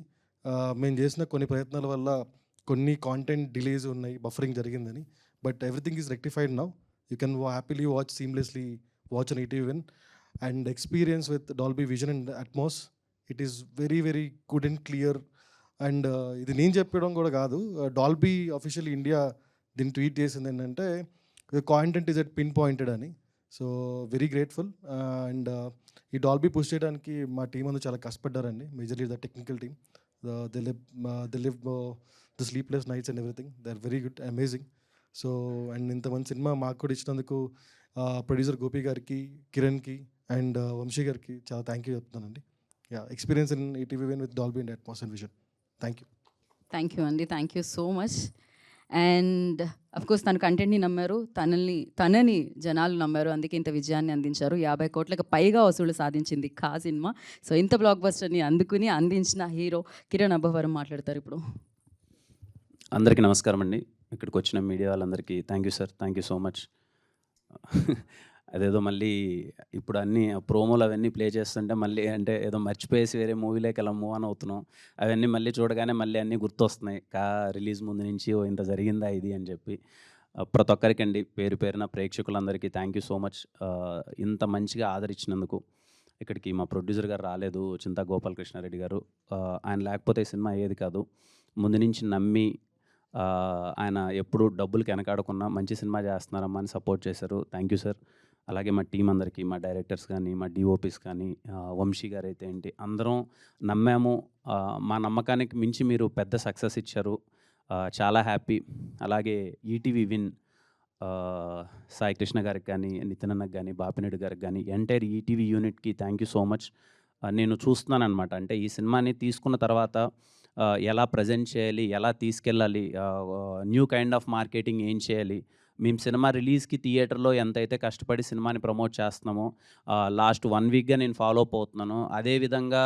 మేము చేసిన కొన్ని ప్రయత్నాల వల్ల కొన్ని కాంటెంట్ డిలేస్ ఉన్నాయి, బఫరింగ్ జరిగిందని. But everything is rectified now. You can happily watch seamlessly watch on ETV win. And experience with Dolby vision and Atmos, it is very good and clear. And ఇది నేను చెప్పడం కూడా కాదు, Dolby official India దీన్ని tweet చేసింది ఏంటంటే content is at pin pointed అని. So very grateful. And ఈ డాల్బీ పుష్ చేయడానికి మా టీం అందరూ చాలా కష్టపడ్డారండి, majorly the technical team. They live the sleepless nights and everything. They are very good, amazing. So and ఇంతమంది సినిమా మాకు కూడా ఇచ్చినందుకు ప్రొడ్యూసర్ గోపి గారికి, కిరణ్కి అండ్ వంశీ గారికి చాలా థ్యాంక్ యూ చెప్తున్నానండి. Experience in ETV Win with Dolby and Atmos and vision. Thank you. Thank you అండి. Thank you so much. And course తన కంటెంట్ని నమ్మారు, తనని జనాలు నమ్మారు, అందుకే ఇంత విజయాన్ని అందించారు. 50 కోట్లకు పైగా వసూలు సాధించింది కా సినిమా. సో ఇంత బ్లాక్ బస్టర్ని అందించిన హీరో కిరణ్ అబ్బవరం మాట్లాడతారు ఇప్పుడు. అందరికీ నమస్కారం అండి. ఇక్కడికి వచ్చిన మీడియా వాళ్ళందరికీ thank you sir, thank you so much. అదేదో మళ్ళీ ఇప్పుడు అన్నీ ప్రోమోలు అవన్నీ ప్లే చేస్తుంటే మళ్ళీ అంటే ఏదో మర్చిపోయేసి వేరే మూవీలోకి ఎలా మూవ్ ఆన్ అవుతున్నాం. అవన్నీ మళ్ళీ చూడగానే మళ్ళీ అన్నీ గుర్తొస్తున్నాయి. రిలీజ్ ముందు నుంచి ఓ ఇంత జరిగిందా ఇది అని చెప్పి. ప్రతి ఒక్కరికి అండి పేరు పేరున ప్రేక్షకులందరికీ థ్యాంక్ యూ సో మచ్. ఇంత మంచిగా ఆదరించినందుకు. ఇక్కడికి మా ప్రొడ్యూసర్ గారు రాలేదు, చింతా గోపాలకృష్ణారెడ్డి గారు. ఆయన లేకపోతే ఈ సినిమా అయ్యేది కాదు. ముందు నుంచి నమ్మి ఆయన ఎప్పుడు డబ్బులకి వెనకాడకుండా మంచి సినిమా చేస్తున్నారమ్మా అని సపోర్ట్ చేశారు. Thank you sir. అలాగే మా టీం అందరికీ, మా డైరెక్టర్స్ కానీ, మా డిఓపీస్ కానీ, వంశీ గారు అయితే ఏంటి, అందరం నమ్మాము. మా నమ్మకానికి మించి మీరు పెద్ద సక్సెస్ ఇచ్చారు. చాలా హ్యాపీ. అలాగే ఈటీవీ విన్ సాయి కృష్ణ గారికి కానీ, నితిన్ అన్నకి కానీ, బాపినేడు గారికి కానీ, ఎంటైర్ ఈటీవీ యూనిట్కి థ్యాంక్ యూ సో మచ్. నేను చూస్తున్నాను అనమాట, అంటే ఈ సినిమాని తీసుకున్న తర్వాత ఎలా ప్రజెంట్ చేయాలి, ఎలా తీసుకెళ్ళాలి, న్యూ కైండ్ ఆఫ్ మార్కెటింగ్ ఏం చేయాలి. మేము సినిమా రిలీజ్కి థియేటర్లో ఎంతైతే కష్టపడి సినిమాని ప్రమోట్ చేస్తున్నామో లాస్ట్ 1 వీక్గా నేను ఫాలో అప్ అవుతున్నాను. అదేవిధంగా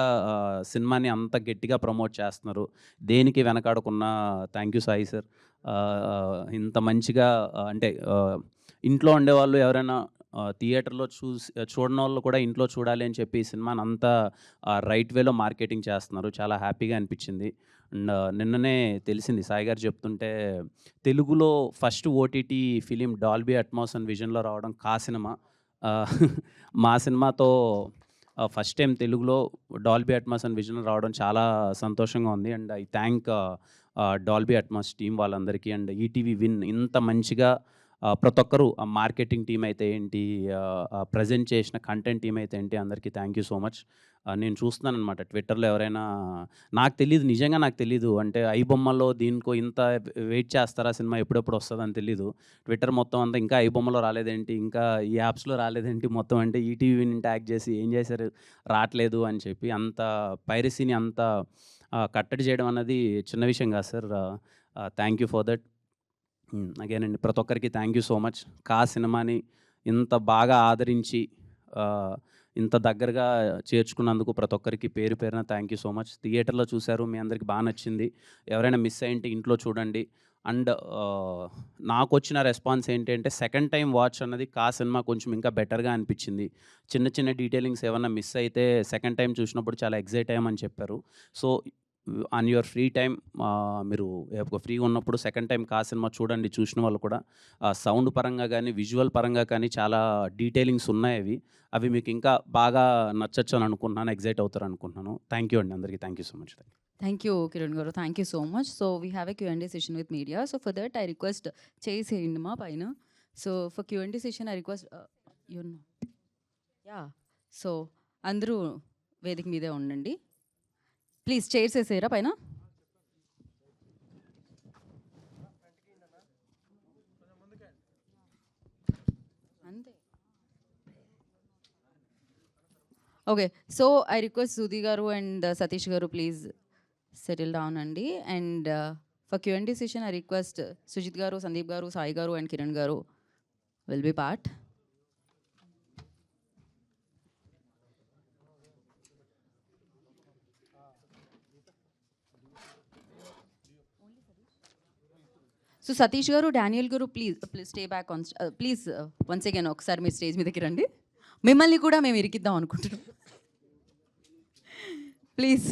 సినిమాని అంత గట్టిగా ప్రమోట్ చేస్తున్నారు. దేనికి వెనకాడకున్న థ్యాంక్ యూ సాయి సార్. ఇంత మంచిగా అంటే ఇంట్లో ఉండేవాళ్ళు ఎవరైనా థియేటర్లో చూడని వాళ్ళు కూడా ఇంట్లో చూడాలి అని చెప్పి ఈ సినిమాని అంతా రైట్ వేలో మార్కెటింగ్ చేస్తున్నారు. చాలా హ్యాపీగా అనిపించింది. అండ్ నిన్ననే తెలిసింది సాయి గారు చెప్తుంటే, తెలుగులో first OTT film Dolby Atmos and విజన్లో రావడం కా సినిమా. మా సినిమాతో ఫస్ట్ టైం తెలుగులో డాల్బీ అట్మాస్ అండ్ విజన్లో రావడం చాలా సంతోషంగా ఉంది. And I thank Dolby Atmos team వాళ్ళందరికీ. అండ్ ఈటీవీ విన్ ఇంత మంచిగా ప్రతి ఒక్కరు, మార్కెటింగ్ టీం అయితే ఏంటి, ప్రజెంట్ చేసిన కంటెంట్ టీం అయితే ఏంటి, అందరికీ థ్యాంక్ యూ సో మచ్. నేను చూస్తున్నాను అనమాట ట్విట్టర్లో ఎవరైనా, నాకు తెలీదు, నిజంగా నాకు తెలీదు, అంటే ఐ బొమ్మలో దీనికో ఇంత వెయిట్ చేస్తారా, సినిమా ఎప్పుడెప్పుడు వస్తుందని తెలీదు. ట్విట్టర్ మొత్తం అంతా ఇంకా ఐ బొమ్మలో రాలేదేంటి, ఇంకా ఈ యాప్స్లో రాలేదేంటి, మొత్తం అంటే ఈటీవీని ట్యాగ్ చేసి ఏం చేశారు రావట్లేదు అని చెప్పి అంత పైరసీని అంత కట్టడి చేయడం అన్నది చిన్న విషయం కాదు sir. Thank you for that. Again అండి ప్రతి ఒక్కరికి థ్యాంక్ యూ సో మచ్. కా సినిమాని ఇంత బాగా ఆదరించి ఇంత దగ్గరగా చేర్చుకున్నందుకు ప్రతి ఒక్కరికి పేరు పేరున థ్యాంక్ యూ సో మచ్. థియేటర్లో చూశారు, మీ అందరికి బాగా నచ్చింది. ఎవరైనా మిస్ అయ్యింటే ఇంట్లో చూడండి. అండ్ నాకు వచ్చిన రెస్పాన్స్ ఏంటి అంటే, సెకండ్ టైం వాచ్ అన్నది కా సినిమా కొంచెం ఇంకా బెటర్గా అనిపించింది. చిన్న చిన్న డీటెయిలింగ్స్ ఏమన్నా మిస్ అయితే సెకండ్ టైం చూసినప్పుడు చాలా ఎగ్జైట్ అయ్యామని చెప్పారు. So on your free time మీరు ఫ్రీగా ఉన్నప్పుడు సెకండ్ టైం కా సినిమా చూడండి. చూసిన వాళ్ళు కూడా సౌండ్ పరంగా కానీ, విజువల్ పరంగా కానీ చాలా డీటెయిలింగ్స్ ఉన్నాయి. అవి మీకు ఇంకా బాగా నచ్చచ్చు అని అనుకుంటున్నాను, ఎగ్జైట్ అవుతారు అనుకుంటున్నాను. థ్యాంక్ యూ అండి, అందరికీ thank you so much. Thank you Kiran garu, thank you so much. So we have a Q&A session with media. So for that I request చేసేయండి మా పైన. So for Q&A session I request so అందరూ వేదిక మీదే ఉండండి please. Chairs వేసేయరా పైన. అంతే. Okay, so I request Sudhee garu and Satish garu please settle down అండి. And for Q&A session I request Sujith garu, Sandeep గారు, సాయి గారు అండ్ కిరణ్ గారు will be part. So Satish గారు, డానియల్ గారు please stay back on please. Once again ఒకసారి మీరు స్టేజ్ మీదకి రండి. మిమ్మల్ని కూడా మేము ఇరికిద్దాం అనుకుంటున్నాం. Please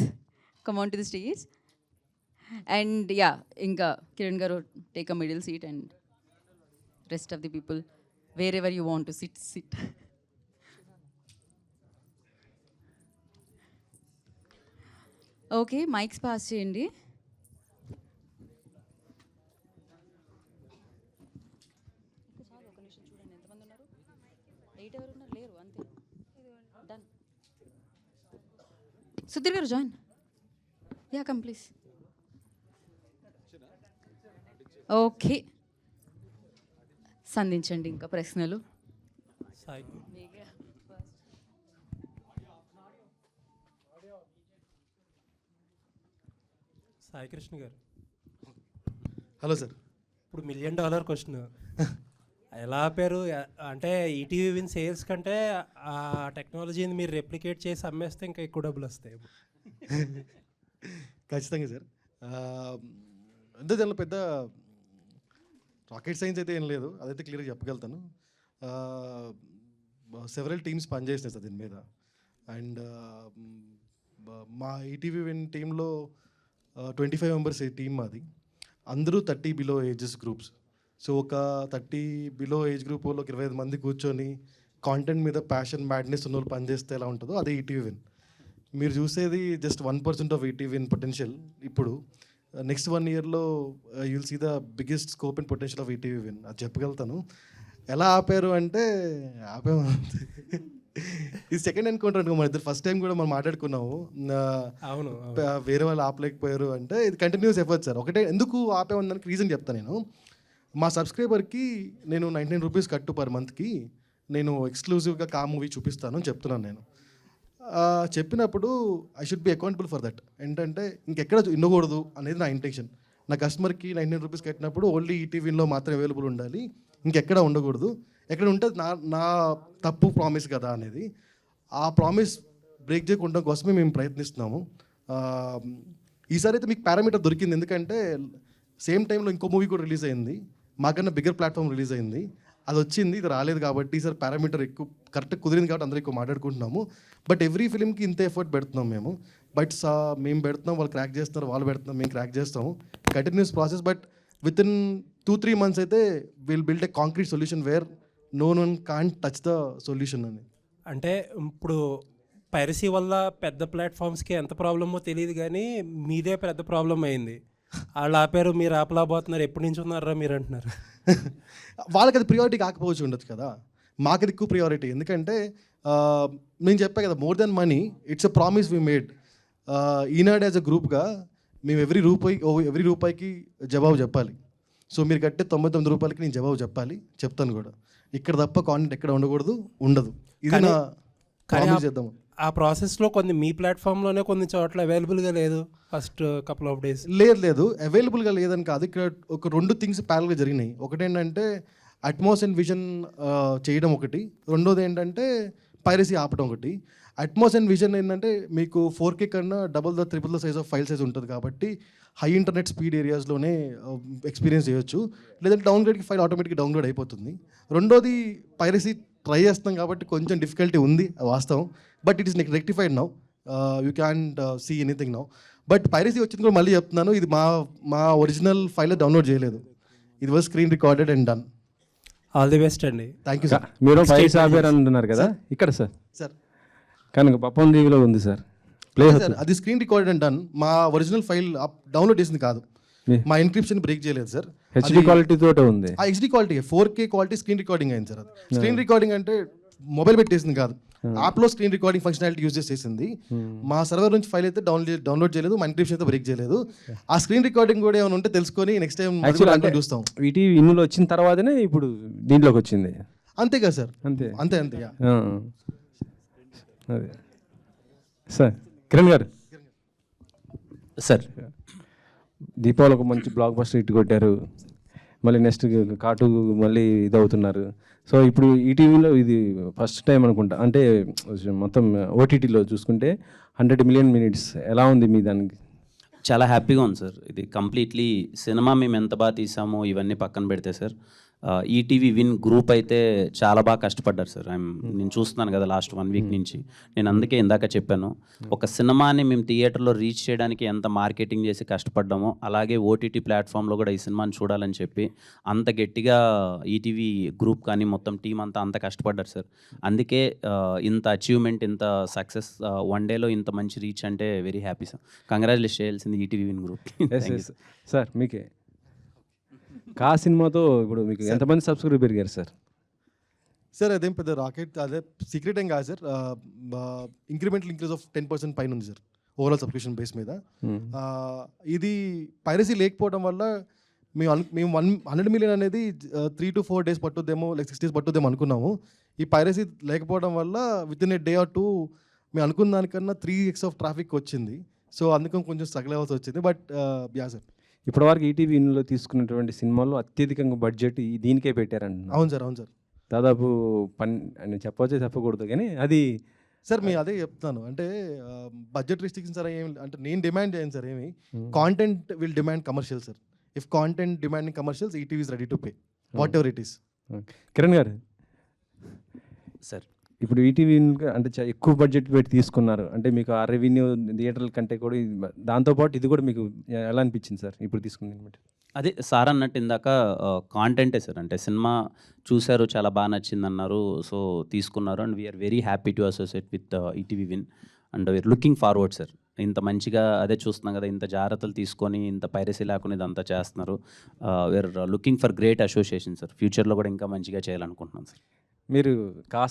come on to the stage. And ఇంకా కిరణ్ గారు take a middle seat and rest of the people wear ever you want to SIT. Okay, mics pass చేయండి. సుధీర్ గారు జాయిన్. Come please. ఓకే, సంధించండి ఇంకా ప్రశ్నలు. సాయి కృష్ణ గారు. Hello sir. ఇప్పుడు $1 million question ఎలా ఆపారు? అంటే ఈటీవీ విన్ సేల్స్ కంటే ఆ టెక్నాలజీని మీరు రెప్లికేట్ చేసి అమ్మేస్తే ఇంకా ఎక్కువ డబ్బులు వస్తాయి. ఖచ్చితంగా సార్. అంటే దానిలో పెద్ద రాకెట్ సైన్స్ అయితే ఏం లేదు, అదైతే క్లియర్గా చెప్పగలుగుతాను. సెవరల్ టీమ్స్ పనిచేసినాయి సార్ దీని మీద. అండ్ మా ఈటీవీ విన్ టీంలో 25 మెంబర్స్ టీం మాది. అందరూ 30 బిలో ఏజెస్ గ్రూప్స్. సో ఒక 30 బిలో ఏజ్ గ్రూప్ వాళ్ళు 25 మంది కూర్చొని కాంటెంట్ మీద ప్యాషన్ మ్యాడ్నెస్ ఉన్న వాళ్ళు పనిచేస్తే ఎలా ఉంటుందో అదే ఈటీవీ విన్. మీరు చూసేది just 1% of ETV Win potential. ఇప్పుడు నెక్స్ట్ 1 yearలో you'll see the biggest scope and potential of ETV Win. అది చెప్పగలుగుతాను. ఎలా ఆపారు అంటే ఆపాము. ఇది సెకండ్ ఎన్కౌంటర్ అనుకో, మన ఇద్దరు ఫస్ట్ టైం కూడా మనం మాట్లాడుకున్నాము. అవును, వేరే వాళ్ళు ఆపలేకపోయారు అంటే ఇది కంటిన్యూస్ ఎఫర్ట్ సార్. ఒకటే ఎందుకు ఆపేమన్నానికి రీజన్ చెప్తాను నేను. మా సబ్స్క్రైబర్కి నేను 99 రూపీస్ కట్టు పర్ మంత్కి నేను ఎక్స్క్లూజివ్గా కా మూవీ చూపిస్తాను అని చెప్తున్నాను నేను. చెప్పినప్పుడు I should be accountable for that. ఏంటంటే ఇంకెక్కడ ఉండకూడదు అనేది నా ఇంటెన్షన్. నా కస్టమర్కి 99 రూపీస్ కట్టినప్పుడు ఓన్లీ ఈటీవీలో మాత్రం అవైలబుల్ ఉండాలి, ఇంకెక్కడ ఉండకూడదు. ఎక్కడ ఉంటే నా తప్పు ప్రామిస్ కదా అనేది. ఆ ప్రామిస్ బ్రేక్ చేయకుండా కోసమే మేము ప్రయత్నిస్తున్నాము. ఈసారి అయితే మీకు పారామీటర్ దొరికింది, ఎందుకంటే సేమ్ టైంలో ఇంకో మూవీ కూడా రిలీజ్ అయింది, మాకన్నా బిగ్గర్ ప్లాట్ఫామ్ రిలీజ్ అయింది. అది వచ్చింది, ఇది రాలేదు కాబట్టి ఈసారి పారామీటర్ ఎక్కువ కరెక్ట్గా కుదిరింది కాబట్టి అందరూ ఎక్కువ మాట్లాడుకుంటున్నాము. బట్ ఎవ్రీ ఫిలింకి ఇంత ఎఫర్ట్ పెడుతున్నాం మేము. బట్ మేము పెడుతున్నాం, వాళ్ళు క్రాక్ చేస్తున్నారు, వాళ్ళు పెడుతున్నాం, మేము క్రాక్ చేస్తాము. Continuous process. But within 2-3 months అయితే will build a concrete solution where no one can't touch the solution అని. అంటే ఇప్పుడు పైరసీ వల్ల పెద్ద ప్లాట్ఫామ్స్కి ఎంత ప్రాబ్లమో తెలియదు, కానీ మీదే పెద్ద ప్రాబ్లం అయింది. వాళ్ళు ఆపారు, మీరు ఆపలేకపోతున్నారు, ఎప్పటి నుంచి ఉన్నారా మీరు అంటున్నారు. వాళ్ళకి అది ప్రియారిటీ కాకపోవచ్చు ఉండొచ్చు కదా, మాకు అది ఎక్కువ ప్రియారిటీ. ఎందుకంటే నేను చెప్పా కదా, more than money it's a promise we made. Eenadu as a గ్రూప్గా మేము ఎవ్రీ రూపాయికి జవాబు చెప్పాలి. సో మీరు కట్టే 99 రూపాయలకి నేను జవాబు చెప్పాలి, చెప్తాను కూడా. ఇక్కడ తప్ప కాంటెంట్ ఎక్కడ ఉండదు. ఇది నా ప్రామిస్ చేద్దాము. ఆ ప్రాసెస్లో కొన్ని మీ ప్లాట్ఫామ్లోనే కొన్ని చోట్ల అవైలబుల్గా లేదు ఫస్ట్ కపుల్ ఆఫ్ డేస్. లేదు అవైలబుల్గా లేదని కాదు, ఇక్కడ ఒక 2 థింగ్స్ ప్యారల్గా జరిగినాయి. ఒకటి ఏంటంటే అట్మాస్ అండ్ విజన్ చేయడం ఒకటి, రెండోది ఏంటంటే పైరసీ ఆపడం ఒకటి. అట్మాస్ అండ్ విజన్ ఏంటంటే మీకు 4K కన్నా double the triple the size of file size ఉంటుంది కాబట్టి హై ఇంటర్నెట్ స్పీడ్ ఏరియాస్లోనే ఎక్స్పీరియన్స్ చేయొచ్చు, లేదంటే డౌన్గ్రేడ్కి ఫైల్ ఆటోమేటిక్గా డౌన్లోడ్ అయిపోతుంది. రెండోది పైరసీ ట్రై చేస్తాం కాబట్టి కొంచెం డిఫికల్టీ ఉంది, వాస్తవం. But it is rectified now, you can't see anything now. But piracy వచ్చింది కూడా మళ్ళీ చెప్తున్నాను, ఇది మా ఒరిజినల్ ఫైల్ డౌన్లోడ్ చేయలేదు, ఇది was screen recorded and done. All the best అండి. Thank you sir. మీరు పైరసీ ఆపారు అంటున్నారు కదా, ఇక్కడ సార్ కనుక పప్పం దీవిలో ఉంది సార్, ప్లే సార్ అది స్క్రీన్ రికార్డెడ్ అండ్ డన్. మా ఒరిజినల్ ఫైల్ డౌన్లోడ్ చేసింది కాదు, మా ఎన్క్రిప్షన్ బ్రేక్ చేయలేదు సార్. హెచ్డి క్వాలిటీ తోటే ఉంది. ఆ HD quality 4K quality screen recording అయింది సార్. అది స్క్రీన్ రికార్డింగ్ అంటే మొబైల్ పెట్టేసింది కాదు, యాప్లో స్క్రీన్ రికార్డింగ్ ఫంక్షనాలిటీ యూజ్ చేసేసింది. మా సర్వర్ నుంచి ఫైల్ అయితే డౌన్లోడ్ చేయలేదు, మా ఎన్క్రిప్షన్ అయితే బ్రేక్ చేయలేదు. ఆ స్క్రీన్ రికార్డింగ్ కూడా ఏమైనా ఉంటే తెలుసుకొని నెక్స్ట్ టైం చూస్తాం. ఈటీవీ ఇన్నులో వచ్చిన తర్వాతనే ఇప్పుడు దీంట్లోకి వచ్చింది, అంతే కదా సార్? అంతే అదే సార్. కిరణ్ గారు సార్, దీపావళి ఒక మంచి బ్లాక్ బస్టర్ హిట్ కొట్టారు, మళ్ళీ నెక్స్ట్ కాటు మళ్ళీ ఇదవుతున్నారు. సో ఇప్పుడు ఈటీవీలో ఇది ఫస్ట్ టైం అనుకుంటా, అంటే మొత్తం ఓటీటీలో చూసుకుంటే 100 million minutes. ఎలా ఉంది మీ దానికి? చాలా హ్యాపీగా ఉంది సార్. ఇది కంప్లీట్లీ సినిమా మేము ఎంత బాగా తీసామో ఇవన్నీ పక్కన పెడితే సార్, ఈటీవీ విన్ గ్రూప్ అయితే చాలా బాగా కష్టపడ్డారు సార్. నేను చూస్తున్నాను కదా లాస్ట్ 1 week నుంచి. నేను అందుకే ఇందాక చెప్పాను, ఒక సినిమాని మేము థియేటర్లో రీచ్ చేయడానికి ఎంత మార్కెటింగ్ చేసి కష్టపడ్డామో, అలాగే ఓటీటీ ప్లాట్ఫామ్లో కూడా ఈ సినిమాని చూడాలని చెప్పి అంత గట్టిగా ఈటీవీ గ్రూప్ కానీ మొత్తం టీం అంత కష్టపడ్డారు సార్. అందుకే ఇంత అచీవ్మెంట్, ఇంత సక్సెస్, 1 dayలో ఇంత మంచి రీచ్ అంటే వెరీ హ్యాపీ సార్. కంగ్రాచులేట్ చేయాల్సింది ఈటీవీ విన్ గ్రూప్. సార్ మీకే కా సినిమాతో ఇప్పుడు మీకు ఎంతమంది సబ్స్క్రైబర్ పెరిగారు సార్? సార్ అదేం పెద్ద రాకెట్, అదే సీక్రెట్ ఏం కాదు సార్. ఇంక్రిమెంటల్ ఇంక్రీజ్ ఆఫ్ 10% పైన ఉంది సార్ ఓవరాల్ సబ్స్క్రిప్షన్ బేస్ మీద. ఇది పైరసీ లేకపోవడం వల్ల మేము 100 million అనేది 3 to 4 days పట్టుద్దేమో, like 6 days పట్టుద్దేమో అనుకున్నాము. ఈ పైరసీ లేకపోవడం వల్ల with in a day or 2 మేము అనుకున్న దానికన్నా 3x ఆఫ్ ట్రాఫిక్ వచ్చింది. సో అందుకని కొంచెం స్ట్రగుల్ అవ్వాల్సి వచ్చింది. బట్ యా సార్, ఇప్పటివరకు ఈటీవీలో తీసుకున్నటువంటి సినిమాల్లో అత్యధికంగా బడ్జెట్ దీనికే పెట్టారంట. అవును సార్, అవును సార్. దాదాపు నేను చెప్పొచ్చే చెప్పకూడదు కానీ అది సార్ మీ అదే చెప్తాను. అంటే బడ్జెట్ రిస్ట్రిక్షన్ సార్ ఏమి అంటే నేను డిమాండ్ చేయను సార్ ఏమి. Content will demand commercial sir. If content demanding commercials ETV is ready to pay what ever it is. Kiran గారు సార్, ఇప్పుడు ఈటీవీ అంటే ఎక్కువ బడ్జెట్ పెట్టి తీసుకున్నారు అంటే మీకు ఆ రెవెన్యూ థియేటర్ల కంటే కూడా దాంతోపాటు ఇది కూడా మీకు ఎలా అనిపించింది సార్ ఇప్పుడు తీసుకుని? అదే సార్ అన్నట్టు ఇందాక కాంటెంటే సార్, అంటే సినిమా చూశారు, చాలా బాగా నచ్చింది అన్నారు, సో తీసుకున్నారు. And we're very happy to associate with ETV win and we're looking forward sir. ఇంత మంచిగా అదే చూస్తున్నాం కదా, ఇంత జాగ్రత్తలు తీసుకొని ఇంత పైరసీ లేకుండా ఇదంతా చేస్తున్నారు. We're looking for great association sir. ఫ్యూచర్లో కూడా ఇంకా మంచిగా చేయాలనుకుంటున్నాం సార్. మీరు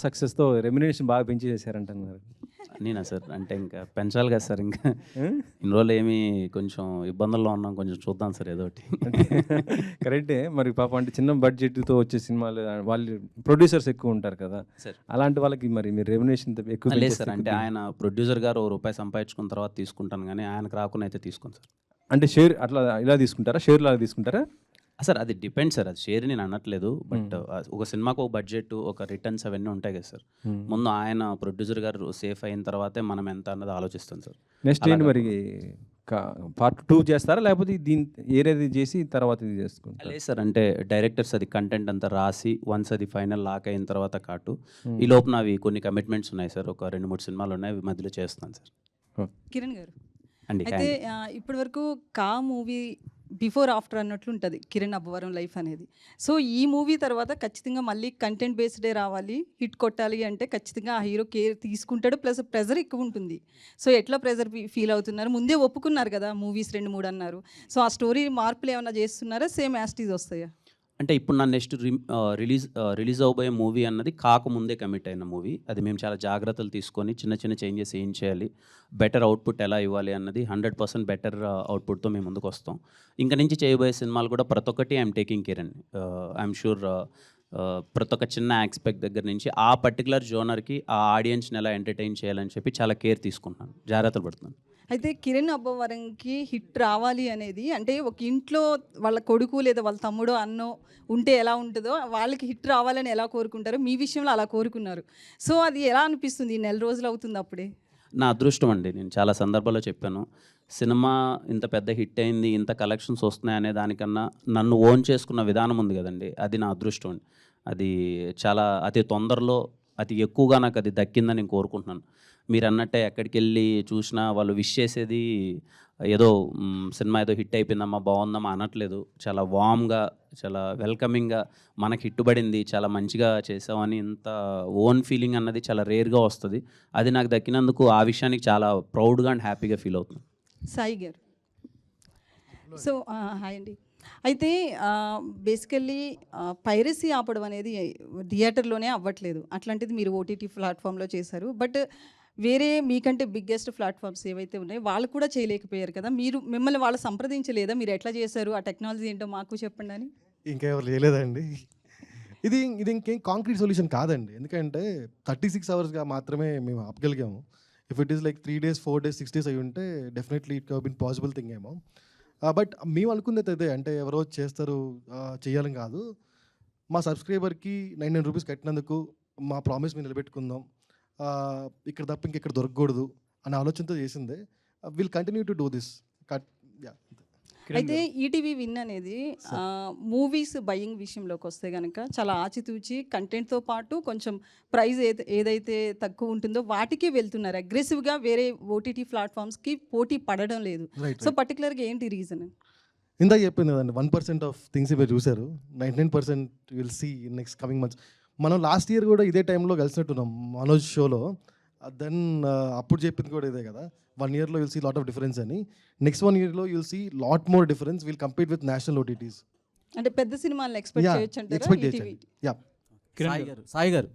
సక్సెస్తో రెమ్యునరేషన్ బాగా పెంచి చేశారంటున్నారు. నేనా సార్, అంటే ఇంకా పెంచాలి కదా సార్, ఇంకా ఇన్ని రోజులు ఏమి కొంచెం ఇబ్బందుల్లో ఉన్నాం, కొంచెం చూద్దాం సార్ ఏదో ఒకటి. కరెక్టే మరి పాపం, అంటే చిన్న బడ్జెట్తో వచ్చే సినిమాలు వాళ్ళు ప్రొడ్యూసర్స్ ఎక్కువ ఉంటారు కదా సార్, అలాంటి వాళ్ళకి మరి మీరు రెమ్యునరేషన్ ఎక్కువ లేదు సార్. అంటే ఆయన ప్రొడ్యూసర్ గారు ₹1 సంపాదించుకున్న తర్వాత తీసుకుంటాను, కానీ ఆయనకు రాకుండా అయితే తీసుకోను సార్. అంటే షేర్ అట్లా ఇలా తీసుకుంటారా, షేర్ లాగా తీసుకుంటారా? సార్ అది డిపెండ్ సార్, అది షేర్ నేను అనట్లేదు. బట్ ఒక సినిమాకు ఒక బడ్జెట్, ఒక రిటర్న్స్ అవన్నీ ఉంటాయి కదా సార్. ముందు ఆయన ప్రొడ్యూసర్ గారు సేఫ్ అయిన తర్వాతే మనం ఎంత అన్నది ఆలోచిస్తాం సార్. నెక్స్ట్ ఏంటి మరి, పార్ట్ 2 చేస్తారా లేకపోతే దీని ఏరేది చేసి తర్వాత ఇది చేసుకుంటారా? లేదు సార్, అంటే డైరెక్టర్స్ అది కంటెంట్ అంతా రాసి వన్స్ అది ఫైనల్ లాక్ అయిన తర్వాత కాటు ఈ లోపల అవి కొన్ని కమిట్మెంట్స్ ఉన్నాయి సార్. ఒక 2-3 సినిమాలు ఉన్నాయి, అవి మధ్యలో చేస్తాను సార్. కిరణ్ గారు అండి, అయితే ఇప్పటి వరకు కా మూవీ బిఫోర్ ఆఫ్టర్ అన్నట్లు ఉంటుంది కిరణ్ అబ్బవరం లైఫ్ అనేది. సో ఈ మూవీ తర్వాత ఖచ్చితంగా మళ్ళీ కంటెంట్ బేస్డే రావాలి, హిట్ కొట్టాలి అంటే ఖచ్చితంగా ఆ హీరో కేర్ తీసుకుంటాడు, ప్లస్ ప్రెజర్ ఎక్కువ ఉంటుంది. సో ఎట్లా ప్రెజర్ ఫీల్ అవుతున్నారు? ముందే ఒప్పుకున్నారు కదా మూవీస్ 2-3 అన్నారు. సో ఆ స్టోరీ మార్పులు ఏమైనా చేస్తున్నారా, సేమ్ యాస్టీజ్ వస్తాయా? అంటే ఇప్పుడు నా నెక్స్ట్ రిలీజ్ అవబోయే మూవీ అన్నది కాకముందే కమిట్ అయిన మూవీ. అది మేము చాలా జాగ్రత్తలు తీసుకొని చిన్న చిన్న చేంజెస్ ఏం చేయాలి, బెటర్ అవుట్పుట్ ఎలా ఇవ్వాలి అన్నది 100% బెటర్ అవుట్పుట్తో మేము ముందుకు వస్తాం. ఇంకా నుంచి చేయబోయే సినిమాలు కూడా ప్రతి ఒక్కటి ఐఎమ్ టేకింగ్ కేర్ అండి. ఐఎమ్ షూర్ ప్రతి ఒక్క చిన్న ఆస్పెక్ట్ దగ్గర నుంచి ఆ పర్టికులర్ జోనర్కి ఆ ఆడియన్స్ని ఎలా ఎంటర్టైన్ చేయాలని చెప్పి చాలా కేర్ తీసుకుంటున్నాను, జాగ్రత్తలు పడుతున్నాను. అయితే కిరణ్ అబ్బవరంకి హిట్ రావాలి అనేది, అంటే ఒక ఇంట్లో వాళ్ళ కొడుకు లేదా వాళ్ళ తమ్ముడు అన్నో ఉంటే ఎలా ఉంటుందో వాళ్ళకి హిట్ రావాలని ఎలా కోరుకుంటారో మీ విషయంలో అలా కోరుకున్నారు. సో అది ఎలా అనిపిస్తుంది? 1 నెల రోజులు అవుతుంది అప్పుడే. నా అదృష్టం అండి, నేను చాలా సందర్భాల్లో చెప్పాను, సినిమా ఇంత పెద్ద హిట్ అయింది, ఇంత కలెక్షన్స్ వస్తున్నాయి అనే దానికన్నా నన్ను ఓన్ చేసుకున్న విధానం ఉంది కదండి, అది నా అదృష్టం అండి. అది చాలా అతి తొందరలో అతి ఎక్కువగా నాకు అది దక్కిందని నేను కోరుకుంటున్నాను. మీరు అన్నట్టే ఎక్కడికి వెళ్ళి చూసినా వాళ్ళు విష్ చేసేది ఏదో సినిమా ఏదో హిట్ అయిపోయిందమ్మా బాగుందమ్మా అనట్లేదు. చాలా వామ్గా, చాలా వెల్కమింగ్గా మనకి హిట్టుబడింది, చాలా మంచిగా చేసామని ఇంత ఓన్ ఫీలింగ్ అన్నది చాలా రేర్గా వస్తుంది. అది నాకు దక్కినందుకు ఆ విషయానికి చాలా ప్రౌడ్గా అండ్ హ్యాపీగా ఫీల్ అవుతున్నాను. సాయి గారు, సో హాయ్ అండి. అయితే బేసికల్లీ పైరసీ ఆపడం అనేది థియేటర్లోనే అవ్వట్లేదు, అట్లాంటిది మీరు ఓటీటీ ప్లాట్ఫామ్లో చేశారు. బట్ వేరే మీకంటే బిగ్గెస్ట్ ప్లాట్ఫామ్స్ ఏవైతే ఉన్నాయో వాళ్ళు కూడా చేయలేకపోయారు కదా, మిమ్మల్ని వాళ్ళు సంప్రదించలేదా? మీరు ఎట్లా చేశారు, ఆ టెక్నాలజీ ఏంటో మాకు చెప్పండి అని. ఇంకెవరు చేయలేదండి. ఇది ఇంకేం కాంక్రీట్ సొల్యూషన్ కాదండి, ఎందుకంటే 36 అవర్స్గా మాత్రమే మేము ఆపగలిగాము. If it is like 3 days 4 days 6 days అయి ఉంటే definitely it have been possible thing ఏమో. బట్ మేము అనుకున్నది అదే, అంటే ఎవరో చేస్తారు చేయాలని కాదు. మా సబ్స్క్రైబర్కి 99 రూపీస్ కట్టినందుకు మా ప్రామిస్ మేము నిలబెట్టుకుందాం, ఇక్కడ తప్ప ఇంకెక్కడ దొరకకూడదు అనే ఆలోచనతో చేసిందే. Will continue to do this. అయితే ఈటీవీ విన్ అనేది మూవీస్ బయింగ్ విషయంలోకి వస్తే కనుక చాలా ఆచితూచి కంటెంట్తో పాటు కొంచెం ప్రైస్ ఏదైతే తక్కువ ఉంటుందో వాటికి వెళ్తున్నారు అగ్రెసివ్గా, వేరే ఓటీటీ ప్లాట్ఫామ్స్కి పోటీ పడడం లేదు. సో పర్టికులర్గా ఏంటి రీజన్? ఇందాక చెప్పింది కదండి, 1% ఆఫ్ థింగ్స్ మీరు చూశారు, 99% will see next coming months. మనం లాస్ట్ ఇయర్ కూడా ఇదే టైంలో కలిసినట్టున్నాం మనోజ్ షోలో. దెన్ అప్పుడు చెప్పింది కూడా ఇదే కదా, 1 yearలో will see lot of difference అని. నెక్స్ట్ 1 yearలో will see lot more difference. Will compete with national OTTs. అంటే పెద్ద సినిమాలను ఎక్స్పెక్ట్ చేయొచ్చు. సాయి గారు,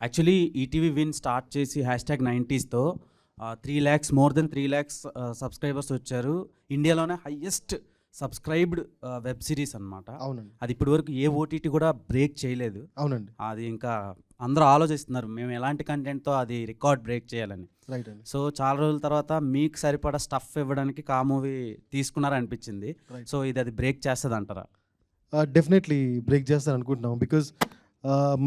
యాక్చువల్లీ ఈటీవీ విన్ స్టార్ట్ చేసి #90sతో 3 lakhs, more than 3 lakhs subscribers వచ్చారు. ఇండియాలోనే హైయెస్ట్ సబ్స్క్రైబ్డ్ వెబ్ సిరీస్ అనమాట. అవునండి. అది ఇప్పటి వరకు ఏ ఓటీటీ కూడా బ్రేక్ చేయలేదు. అవునండి. అది ఇంకా అందరూ ఆలోచిస్తున్నారు మేము ఎలాంటి కంటెంట్తో అది రికార్డ్ బ్రేక్ చేయాలని. రైట్ అండి. సో చాలా రోజుల తర్వాత మీకు సరిపడా స్టఫ్ ఇవ్వడానికి కా మూవీ తీసుకున్నారనిపించింది. Right. సో ఇది అది బ్రేక్ చేస్తుంది అంటారా? డెఫినెట్లీ బ్రేక్ చేస్తాను అనుకుంటున్నాం. బికాజ్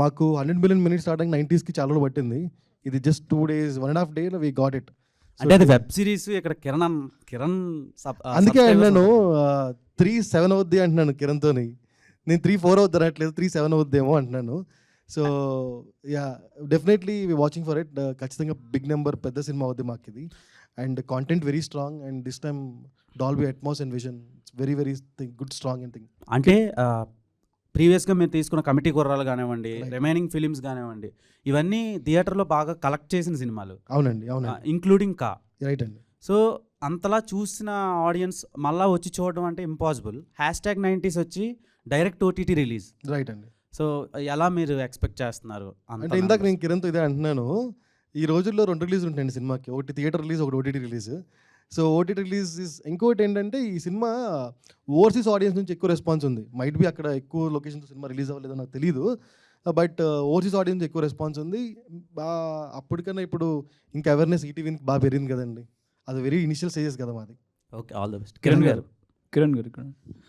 మాకు 100 million minutes స్టార్టింగ్ 90s చాలా రోజులు పట్టింది. ఇది just 2 days 1.5 days we got it. అంటే అది వెబ్ సిరీస్, ఇక్కడ కిరణ్ అందుకే అన్నాను 3-7 అవుద్ది అంటున్నాను కిరణ్తోని. నేను 3-4 అవుద్ది అనట్లేదు, 3-7 అవుద్దేమో అంటున్నాను. So yeah definitely watching for it. ఖచ్చితంగా బిగ్ నెంబర్, పెద్ద సినిమా అవుద్ది మాకు ఇది. And content very strong and this time Dolby Atmos and vision very very good strong and thing. అంటే ప్రీవియస్గా మీరు తీసుకున్న కమిటీ కుర్రాలు కానివ్వండి, రిమైనింగ్ ఫిలిమ్స్ కానివ్వండి, ఇవన్నీ థియేటర్లో బాగా కలెక్ట్ చేసిన సినిమాలు. అవునండి, అవునండి, ఇంక్లూడింగ్ కా. రైట్ అండి. సో అంతలా చూసిన ఆడియన్స్ మళ్ళీ వచ్చి చూడడం అంటే ఇంపాసిబుల్. #90s వచ్చి డైరెక్ట్ OTT రిలీజ్. రైట్ అండి. సో ఎలా మీరు ఎక్స్పెక్ట్ చేస్తున్నారు? అంటే ఇందాక నేను కిరణ్తో ఇదే అంటున్నాను, ఈ రోజుల్లో 2 రిలీజ్ ఉంటాయండి సినిమాకి. ఒకటి థియేటర్ రిలీజ్, ఒకటి OTT release. So OTT release ఇంకోటి ఏంటంటే ఈ సినిమా ఓవర్సీస్ ఆడియన్స్ నుంచి ఎక్కువ రెస్పాన్స్ ఉంది. మైట్ బి అక్కడ ఎక్కువ లొకేషన్స్ సినిమా రిలీజ్ అవ్వలేదో నాకు తెలియదు, బట్ ఓవర్సీస్ ఆడియన్స్ ఎక్కువ రెస్పాన్స్ ఉంది. అప్పటికన్నా ఇప్పుడు ఇంకా అవేర్నెస్ ఈటీవీకి బాగా పెరిగింది కదండి. అది వెరీ ఇనిషియల్ స్టేజెస్ కదా మాది. Okay, all the best. Kiran గారు ఇక్కడ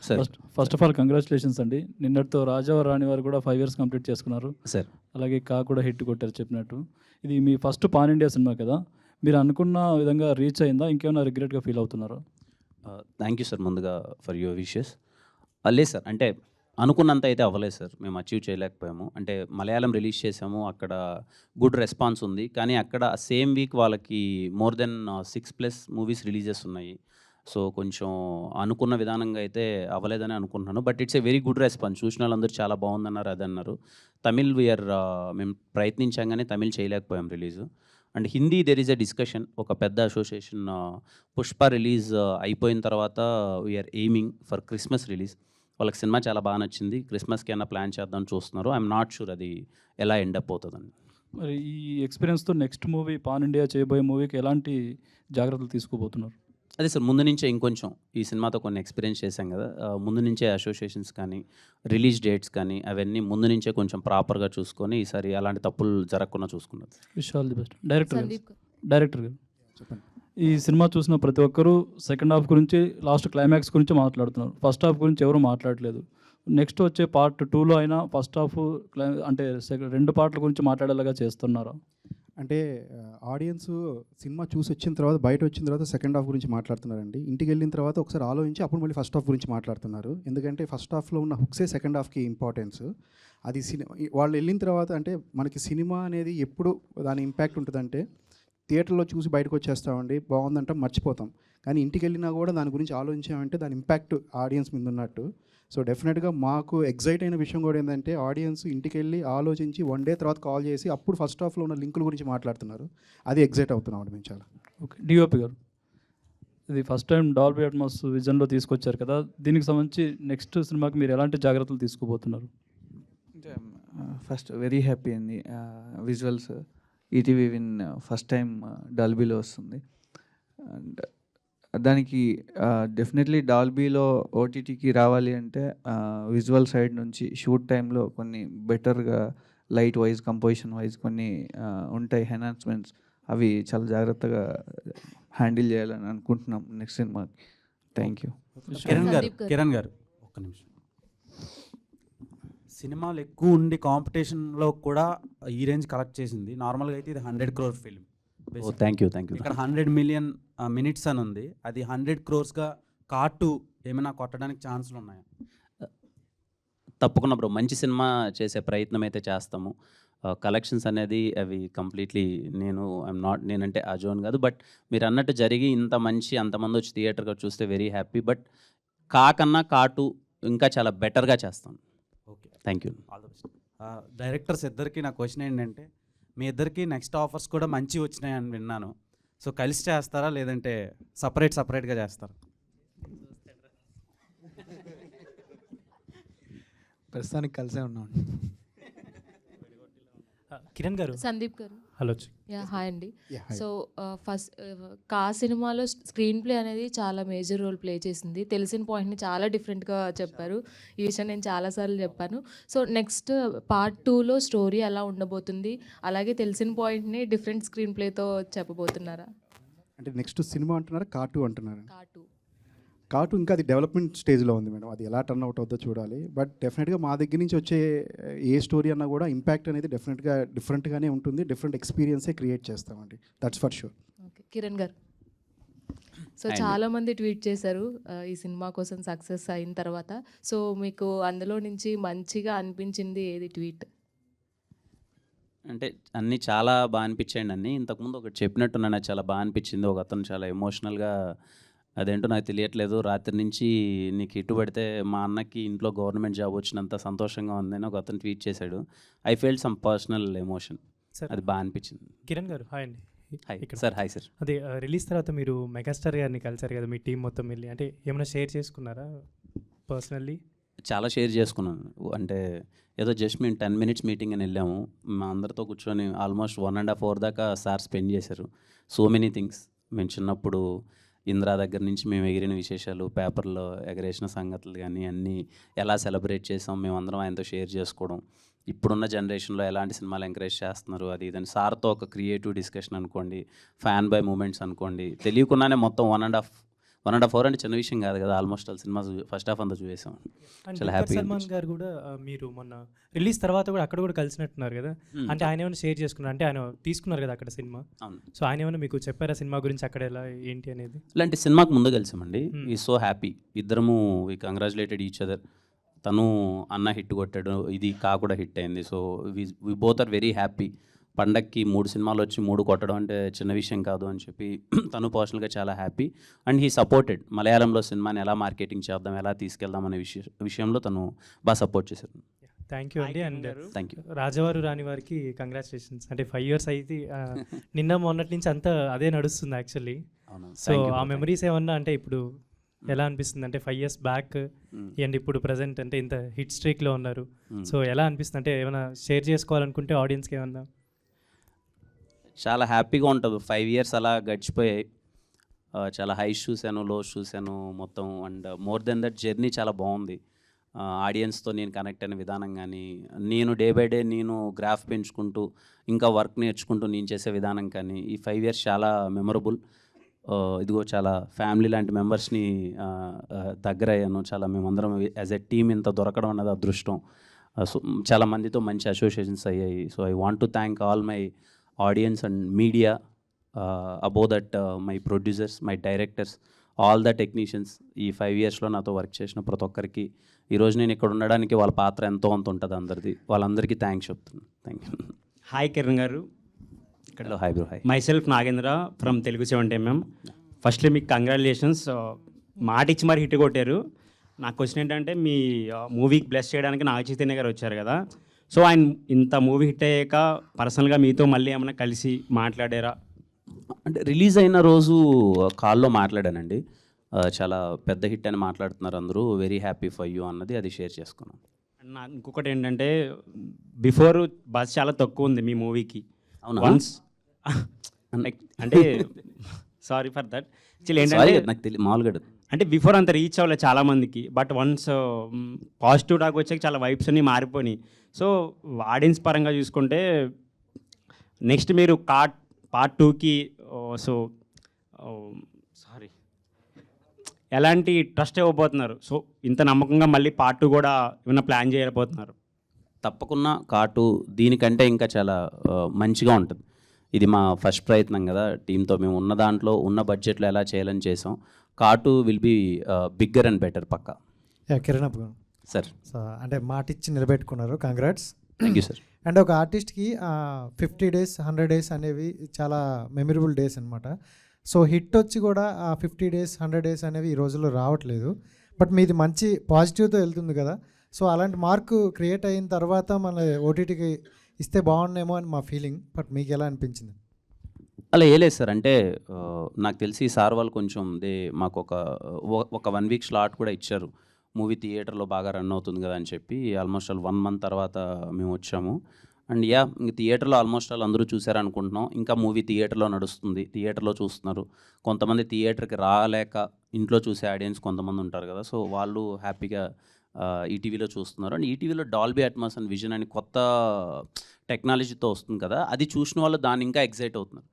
sir, first of all congratulations అండి. నిన్నటితో రాజా రాణి వారు కూడా 5 years కంప్లీట్ చేసుకున్నారు సార్. అలాగే కా కూడా హిట్ కొట్టారు చెప్పినట్టు. ఇది మీ ఫస్ట్ పాన్ ఇండియా సినిమా కదా, మీరు అనుకున్న విధంగా రీచ్ అయిందా? ఇంకేమైనా రిగ్రెట్గా ఫీల్ అవుతున్నారా? థ్యాంక్ యూ సార్ ముందుగా ఫర్ యువర్ విషెస్. లేదు సార్, అంటే అనుకున్నంత అయితే అవ్వలేదు సార్, మేము అచీవ్ చేయలేకపోయాము. అంటే మలయాళం రిలీజ్ చేసాము, అక్కడ గుడ్ రెస్పాన్స్ ఉంది, కానీ అక్కడ సేమ్ వీక్ వాళ్ళకి మోర్ దెన్ 6+ మూవీస్ రిలీజెస్ ఉన్నాయి. సో కొంచెం అనుకున్న విధానంగా అయితే అవ్వలేదని అనుకుంటున్నాను. But it's a very good response. చూసిన వాళ్ళందరూ చాలా బాగుందన్నారు, అదన్నారు. తమిళ్ మేము ప్రయత్నించాం కానీ తమిళ్ చేయలేకపోయాం release. And Hindi there is a discussion, ఒక పెద్ద అసోసియేషన్ పుష్ప రిలీజ్ అయిపోయిన తర్వాత we're aiming for Christmas release. వాళ్ళకి సినిమా చాలా బాగా నచ్చింది, క్రిస్మస్కి అయినా ప్లాన్ చేద్దామని చూస్తున్నారు. ఐఎమ్ నాట్ షూర్ అది ఎలా ఎండప్ అవుతుందని. మరి ఈ ఎక్స్పీరియన్స్తో నెక్స్ట్ మూవీ పాన్ ఇండియా చేయబోయే మూవీకి ఎలాంటి జాగ్రత్తలు తీసుకోబోతున్నారు? అదే సార్, ముందు నుంచే ఇంకొంచెం ఈ సినిమాతో కొన్ని ఎక్స్పీరియన్స్ చేశాం కదా, ముందు నుంచే అసోసియేషన్స్ కానీ రిలీజ్ డేట్స్ కానీ అవన్నీ ముందు నుంచే కొంచెం ప్రాపర్గా చూసుకొని ఈసారి అలాంటి తప్పులు జరగకుండా చూసుకున్నారు. Wish all the best. Director గారు చెప్పండి. ఈ సినిమా చూసిన ప్రతి ఒక్కరూ సెకండ్ హాఫ్ గురించి, లాస్ట్ క్లైమాక్స్ గురించి మాట్లాడుతున్నారు. ఫస్ట్ హాఫ్ గురించి ఎవరు మాట్లాడలేదు. నెక్స్ట్ వచ్చే పార్ట్ 2లో అయినా ఫస్ట్ హాఫ్ అంటే 2 పార్ట్ల గురించి మాట్లాడేలాగా చేస్తున్నారా? అంటే ఆడియన్స్ సినిమా చూసి వచ్చిన తర్వాత, బయట వచ్చిన తర్వాత సెకండ్ హాఫ్ గురించి మాట్లాడుతున్నారండి. ఇంటికి వెళ్ళిన తర్వాత ఒకసారి ఆలోచించి అప్పుడు మళ్ళీ ఫస్ట్ హాఫ్ గురించి మాట్లాడుతున్నారు. ఎందుకంటే ఫస్ట్ హాఫ్లో ఉన్న హుక్సే సెకండ్ హాఫ్కి ఇంపార్టెన్స్. అది వాళ్ళు వెళ్ళిన తర్వాత, అంటే మనకి సినిమా అనేది ఎప్పుడు దాని ఇంపాక్ట్ ఉంటుందంటే థియేటర్లో చూసి బయటకు వచ్చేస్తామండి, బాగుందంటే మర్చిపోతాం. కానీ ఇంటికి వెళ్ళినా కూడా దాని గురించి ఆలోచించామంటే దాని ఇంపాక్ట్ ఆడియన్స్ మీద ఉన్నట్టు. సో డెఫినెట్గా మాకు ఎగ్జైట్ అయిన విషయం కూడా ఏంటంటే ఆడియన్స్ ఇంటికి వెళ్ళి ఆలోచించి 1 day తర్వాత కాల్ చేసి అప్పుడు ఫస్ట్ హాఫ్లో ఉన్న లింకుల గురించి మాట్లాడుతున్నారు. అది ఎగ్జైట్ అవుతున్నాం మేము చాలా. ఓకే, డిఓపి గారు, ఇది ఫస్ట్ టైం డాల్బీ అట్మాస్ విజన్లో తీసుకొచ్చారు కదా, దీనికి సంబంధించి నెక్స్ట్ సినిమాకి మీరు ఎలాంటి జాగ్రత్తలు తీసుకోబోతున్నారు? ఫస్ట్ వెరీ హ్యాపీ అండి. Visuals ETV Win first time డాల్బీలో వస్తుంది. అండ్ దానికి డెఫినెట్లీ డాల్బీలో ఓటీటీకి రావాలి అంటే విజువల్ సైడ్ నుంచి షూట్ టైంలో కొన్ని బెటర్గా లైట్ వైజ్, కంపోజిషన్ వైజ్ కొన్ని ఉంటాయి ఎన్హాన్స్మెంట్స్, అవి చాలా జాగ్రత్తగా హ్యాండిల్ చేయాలని అనుకుంటున్నాం నెక్స్ట్ సినిమాకి. Thank you. కిరణ్ గారు ఒక్క నిమిషం. సినిమాలు ఎక్కువ ఉండి కాంపిటీషన్లో కూడా ఈ రేంజ్ కలెక్ట్ చేసింది. నార్మల్గా అయితే ఇది 100 crore ఫిల్మ్. Thank you. ఇక్కడ 100 million minutes అని ఉంది. అది 100 crores కార్టు ఏమైనా కొట్టడానికి ఛాన్సులు ఉన్నాయా? తప్పకుండా బ్రో, మంచి సినిమా చేసే ప్రయత్నం అయితే చేస్తాము. కలెక్షన్స్ అనేది అవి కంప్లీట్లీ నేనంటే ఆ జోన్ కాదు. బట్ మీరు అన్నట్టు జరిగి అంతమంది వచ్చి థియేటర్గా చూస్తే వెరీ హ్యాపీ. బట్ కాకన్నా కాటు ఇంకా చాలా బెటర్గా చేస్తాం. Okay, thank you. All the best. Directors ఇద్దరికి నా క్వశ్చన్ ఏంటంటే, మీ ఇద్దరికి నెక్స్ట్ ఆఫర్స్ కూడా మంచి వచ్చినాయని విన్నాను. సో కలిసి చేస్తారా లేదంటే సపరేట్గా చేస్తారా? ప్రస్తుతానికి కలిసే ఉన్నాం. కిరణ్ గారు, సందీప్ గారు, హలో. యా హాయ్ అండి. Yeah, hi. సో ఫస్ట్ కా సినిమాలో స్క్రీన్ ప్లే అనేది చాలా మేజర్ రోల్ ప్లే చేసింది. తెలిసిన పాయింట్ని చాలా డిఫరెంట్గా చెప్పారు. ఈ విషయం నేను చాలాసార్లు చెప్పాను. సో నెక్స్ట్ పార్ట్ 2లో స్టోరీ ఎలా ఉండబోతుంది, అలాగే తెలిసిన పాయింట్ని డిఫరెంట్ స్క్రీన్ ప్లేతో చెప్పబోతున్నారా? అంటే నెక్స్ట్ సినిమా అంటున్నారా, కార్టూ అంటున్నారా? కార్టూ ఇంకా అది డెవలప్మెంట్ స్టేజ్లో ఉంది మేడం. అది ఎలా టర్న్ అవుట్ అవుతుందో చూడాలి. బట్ డెఫినెట్గా మా దగ్గర నుంచి వచ్చే ఏ స్టోరీ అన్నా కూడా ఇంపాక్ట్ అనేది డెఫినెట్గా డిఫరెంట్గానే ఉంటుంది. డిఫరెంట్ ఎక్స్పీరియన్సే క్రియేట్ చేస్తామండి, that's for sure. Okay, Kiran గారు. సో చాలామంది ట్వీట్ చేశారు ఈ సినిమా కోసం సక్సెస్ అయిన తర్వాత. సో మీకు అందులో నుంచి మంచిగా అనిపించింది ఏది ట్వీట్? అంటే అన్నీ చాలా బాగా అనిపించాయండి. అన్నీ ఇంతకుముందు ఒకటి చెప్పినట్టున్నా నాకు చాలా బాగా అనిపించింది. ఒక అతను చాలా ఎమోషనల్గా, అదేంటో నాకు తెలియట్లేదు, రాత్రి నుంచి నీకు ఇటు పడితే మా అన్నకి ఇంట్లో గవర్నమెంట్ జాబ్ వచ్చినంత సంతోషంగా ఉందని ఒక అతను ట్వీట్ చేశాడు. I felt some personal emotion. అది బాగా అనిపించింది. కిరణ్ గారు హాయ్ అండి. Hi sir. Hi sir. అదే రిలీజ్ తర్వాత మీరు మెగాస్టార్ గారిని కలిసారు కదా, మీ టీం మొత్తం వెళ్ళి, అంటే ఏమైనా షేర్ చేసుకున్నారా పర్సనల్లీ? చాలా షేర్ చేసుకున్నాను. అంటే ఏదో జస్ట్ మేము 10 minutes మీటింగ్ అని వెళ్ళాము. మా అందరితో కూర్చొని ఆల్మోస్ట్ 1.5 hour దాకా సార్ స్పెండ్ చేశారు. So many things. మేము చిన్నప్పుడు ఇంద్రా దగ్గర నుంచి మేము ఎగిరిన విశేషాలు, పేపర్లో ఎగరేసిన సంగతులు కానీ అన్నీ ఎలా సెలబ్రేట్ చేసాం మేమందరం ఆయనతో షేర్ చేసుకోవడం, ఇప్పుడున్న జనరేషన్లో ఎలాంటి సినిమాలు ఎంకరేజ్ చేస్తున్నారు అది ఇదని సార్తో ఒక క్రియేటివ్ డిస్కషన్ అనుకోండి, ఫ్యాన్ బై మూమెంట్స్ అనుకోండి, తెలియకుండానే మొత్తం 1.5 hour అంటే చిన్న విషయం కాదు కదా. Almost all cinema first half అంతా చూసాం. చాలా హ్యాపీగా. సల్మాన్ గారు కూడా మీరు మొన్న రిలీజ్ తర్వాత కూడా అక్కడ కూడా కలిసినట్టున్నారు కదా, అంటే ఆయన ఏమైనా షేర్ చేసుకున్నారు? అంటే ఆయన తీసుకున్నారు కదా అక్కడ సినిమా. అవును. సో ఆయన ఏమైనా మీకు చెప్పారా సినిమా గురించి, అక్కడ ఎలా ఏంటి అనేది? ఇలాంటి సినిమాకి ముందు కలిసామండి. ఈ సో హ్యాపీ. ఇద్దరము వి కంగ్రాచులేటెడ్ ఈచ్ అదర్. తను అన్న హిట్ కొట్టాడు, ఇది కా కూడా హిట్ అయింది. So we both are very happy. పండక్కి 3 సినిమాలు వచ్చి 3 కొట్టడం అంటే చిన్న విషయం కాదు అని చెప్పి తను పర్సనల్గా చాలా హ్యాపీ. And he supported. మలయాళంలో సినిమాని ఎలా మార్కెటింగ్ చేద్దాం, ఎలా తీసుకెళ్దాం అనే విషయంలో తను బాగా సపోర్ట్ చేశారు. థ్యాంక్ యూ అండి. And thank you. రాజవారు రాని వారికి కంగ్రాచులేషన్స్. అంటే 5 years అయితే నిన్న మొన్నటి నుంచి అంతా అదే నడుస్తుంది యాక్చువల్లీ. సో ఆ మెమరీస్ ఏమన్నా అంటే ఇప్పుడు ఎలా అనిపిస్తుంది? అంటే 5 years బ్యాక్ అండ్ ఇప్పుడు ప్రజెంట్ అంటే ఇంత హిట్ స్ట్రీక్లో ఉన్నారు. సో ఎలా అనిపిస్తుంది? అంటే ఏమైనా షేర్ చేసుకోవాలనుకుంటే ఆడియన్స్కి ఏమన్నా? చాలా హ్యాపీగా ఉంటుంది. 5 years అలా గడిచిపోయాయి. చాలా హైస్ చూశాను, లోస్ చూశాను మొత్తం. And more than that journey చాలా బాగుంది. ఆడియన్స్తో నేను కనెక్ట్ అయిన విధానం కానీ, నేను డే బై డే నేను గ్రాఫ్ పెంచుకుంటూ ఇంకా వర్క్ నేర్చుకుంటూ నేను చేసే విధానం కానీ, ఈ 5 years చాలా మెమరబుల్. ఇదిగో చాలా ఫ్యామిలీ లాంటి మెంబర్స్ని దగ్గర అయ్యాను. చాలా మేమందరం యాజ్ ఎ టీమ్ ఇంత దొరకడం అన్నది అదృష్టం. సో చాలా మందితో మంచి అసోసియేషన్స్ అయ్యాయి. So I want to thank all my audience and media, above that my producers, my directors, all the technicians. ఈ 5 yearsలో నాతో వర్క్ చేసిన ప్రతి ఒక్కరికి ఈరోజు నేను ఇక్కడ ఉండడానికి వాళ్ళ పాత్ర ఎంతో అంత ఉంటుంది అందరిది. వాళ్ళందరికీ థ్యాంక్స్ చెప్తున్నాను. Thank you. హాయ్ కిరణ్ గారు. Hello. Hi bro. Hi. My self Nagendra from Telugu 70mm. Firstly మీకు కంగ్రాచులేషన్స్. మాట ఇచ్చి మరి హిట్ కొట్టారు. నా క్వశ్చన్ ఏంటంటే మీ మూవీకి బ్లెస్ చేయడానికి నాగ చైతన్య గారు వచ్చారు కదా. సో ఆయన ఇంత మూవీ హిట్ అయ్యాక పర్సనల్గా మీతో మళ్ళీ ఏమైనా కలిసి మాట్లాడారా? అంటే రిలీజ్ అయిన రోజు కాల్లో మాట్లాడానండి. చాలా పెద్ద హిట్ అని మాట్లాడుతున్నారు అందరూ, వెరీ హ్యాపీ ఫర్ యూ అన్నది అది షేర్ చేసుకున్నాను. నాకు ఇంకొకటి ఏంటంటే బిఫోర్ బస్ చాలా తక్కువ ఉంది మీ మూవీకి. వన్స్ అంటే సారీ ఫర్ దట్. ఏంటంటే నాకు తెలియదు మామూలుగా అంటే బిఫోర్ అంత రీచ్ అవ్వలేదు చాలామందికి. బట్ వన్స్ పాజిటివ్ టాక్ వచ్చాక చాలా వైబ్స్ అన్నీ మారిపోయినాయి. సో ఆడియన్స్ పరంగా చూసుకుంటే నెక్స్ట్ మీరు పార్ట్ 2కి సో సారీ ఎలాంటి ట్రస్ట్ ఇవ్వబోతున్నారు? సో ఇంత నమ్మకంగా మళ్ళీ పార్ట్ 2 కూడా ఏమైనా ప్లాన్ చేయబోతున్నారు? తప్పకుండా కార్టు దీనికంటే ఇంకా చాలా మంచిగా ఉంటుంది. ఇది మా ఫస్ట్ ప్రయత్నం కదా టీంతో. మేము ఉన్న దాంట్లో ఉన్న బడ్జెట్లో ఎలా చేయాలని చేసాం. కార్టు will be bigger and better పక్కా. కిరణ్ సార్. అంటే మాట ఇచ్చి నిలబెట్టుకున్నారు, congrats. Thank you sir. And ఒక ఆర్టిస్ట్కి 50 days 100 days అనేవి చాలా మెమరబుల్ డేస్ అనమాట. సో హిట్ వచ్చి కూడా ఆ 50 days 100 days అనేవి ఈ రోజుల్లో రావట్లేదు. బట్ మీది మంచి పాజిటివ్తో వెళ్తుంది కదా. సో అలాంటి మార్కు క్రియేట్ అయిన తర్వాత మన ఓటీటీకి ఇస్తే బాగుండేమో అని మా ఫీలింగ్. బట్ మీకు ఎలా అనిపించింది? అలా ఏ లేదు సార్. అంటే నాకు తెలిసి సార్ వాళ్ళు కొంచెం మాకు ఒక 1 week స్లాట్ కూడా ఇచ్చారు. మూవీ థియేటర్లో బాగా రన్ అవుతుంది కదా అని చెప్పి ఆల్మోస్ట్ 1 month తర్వాత మేము వచ్చాము. అండ్ యా ఇంక థియేటర్లో ఆల్మోస్ట్ ఆల్ అందరూ చూసారనుకుంటున్నాం. ఇంకా మూవీ థియేటర్లో నడుస్తుంది, థియేటర్లో చూస్తున్నారు. కొంతమంది థియేటర్కి రాలేక ఇంట్లో చూసే ఆడియన్స్ కొంతమంది ఉంటారు కదా, సో వాళ్ళు హ్యాపీగా ఈటీవీలో చూస్తున్నారు. అండ్ ఈటీవీలో డాల్బీ అట్మాస్ అండ్ విజన్ అని కొత్త టెక్నాలజీతో వస్తుంది కదా, అది చూసిన వాళ్ళు దాన్ని ఇంకా ఎక్సైట్ అవుతున్నారు.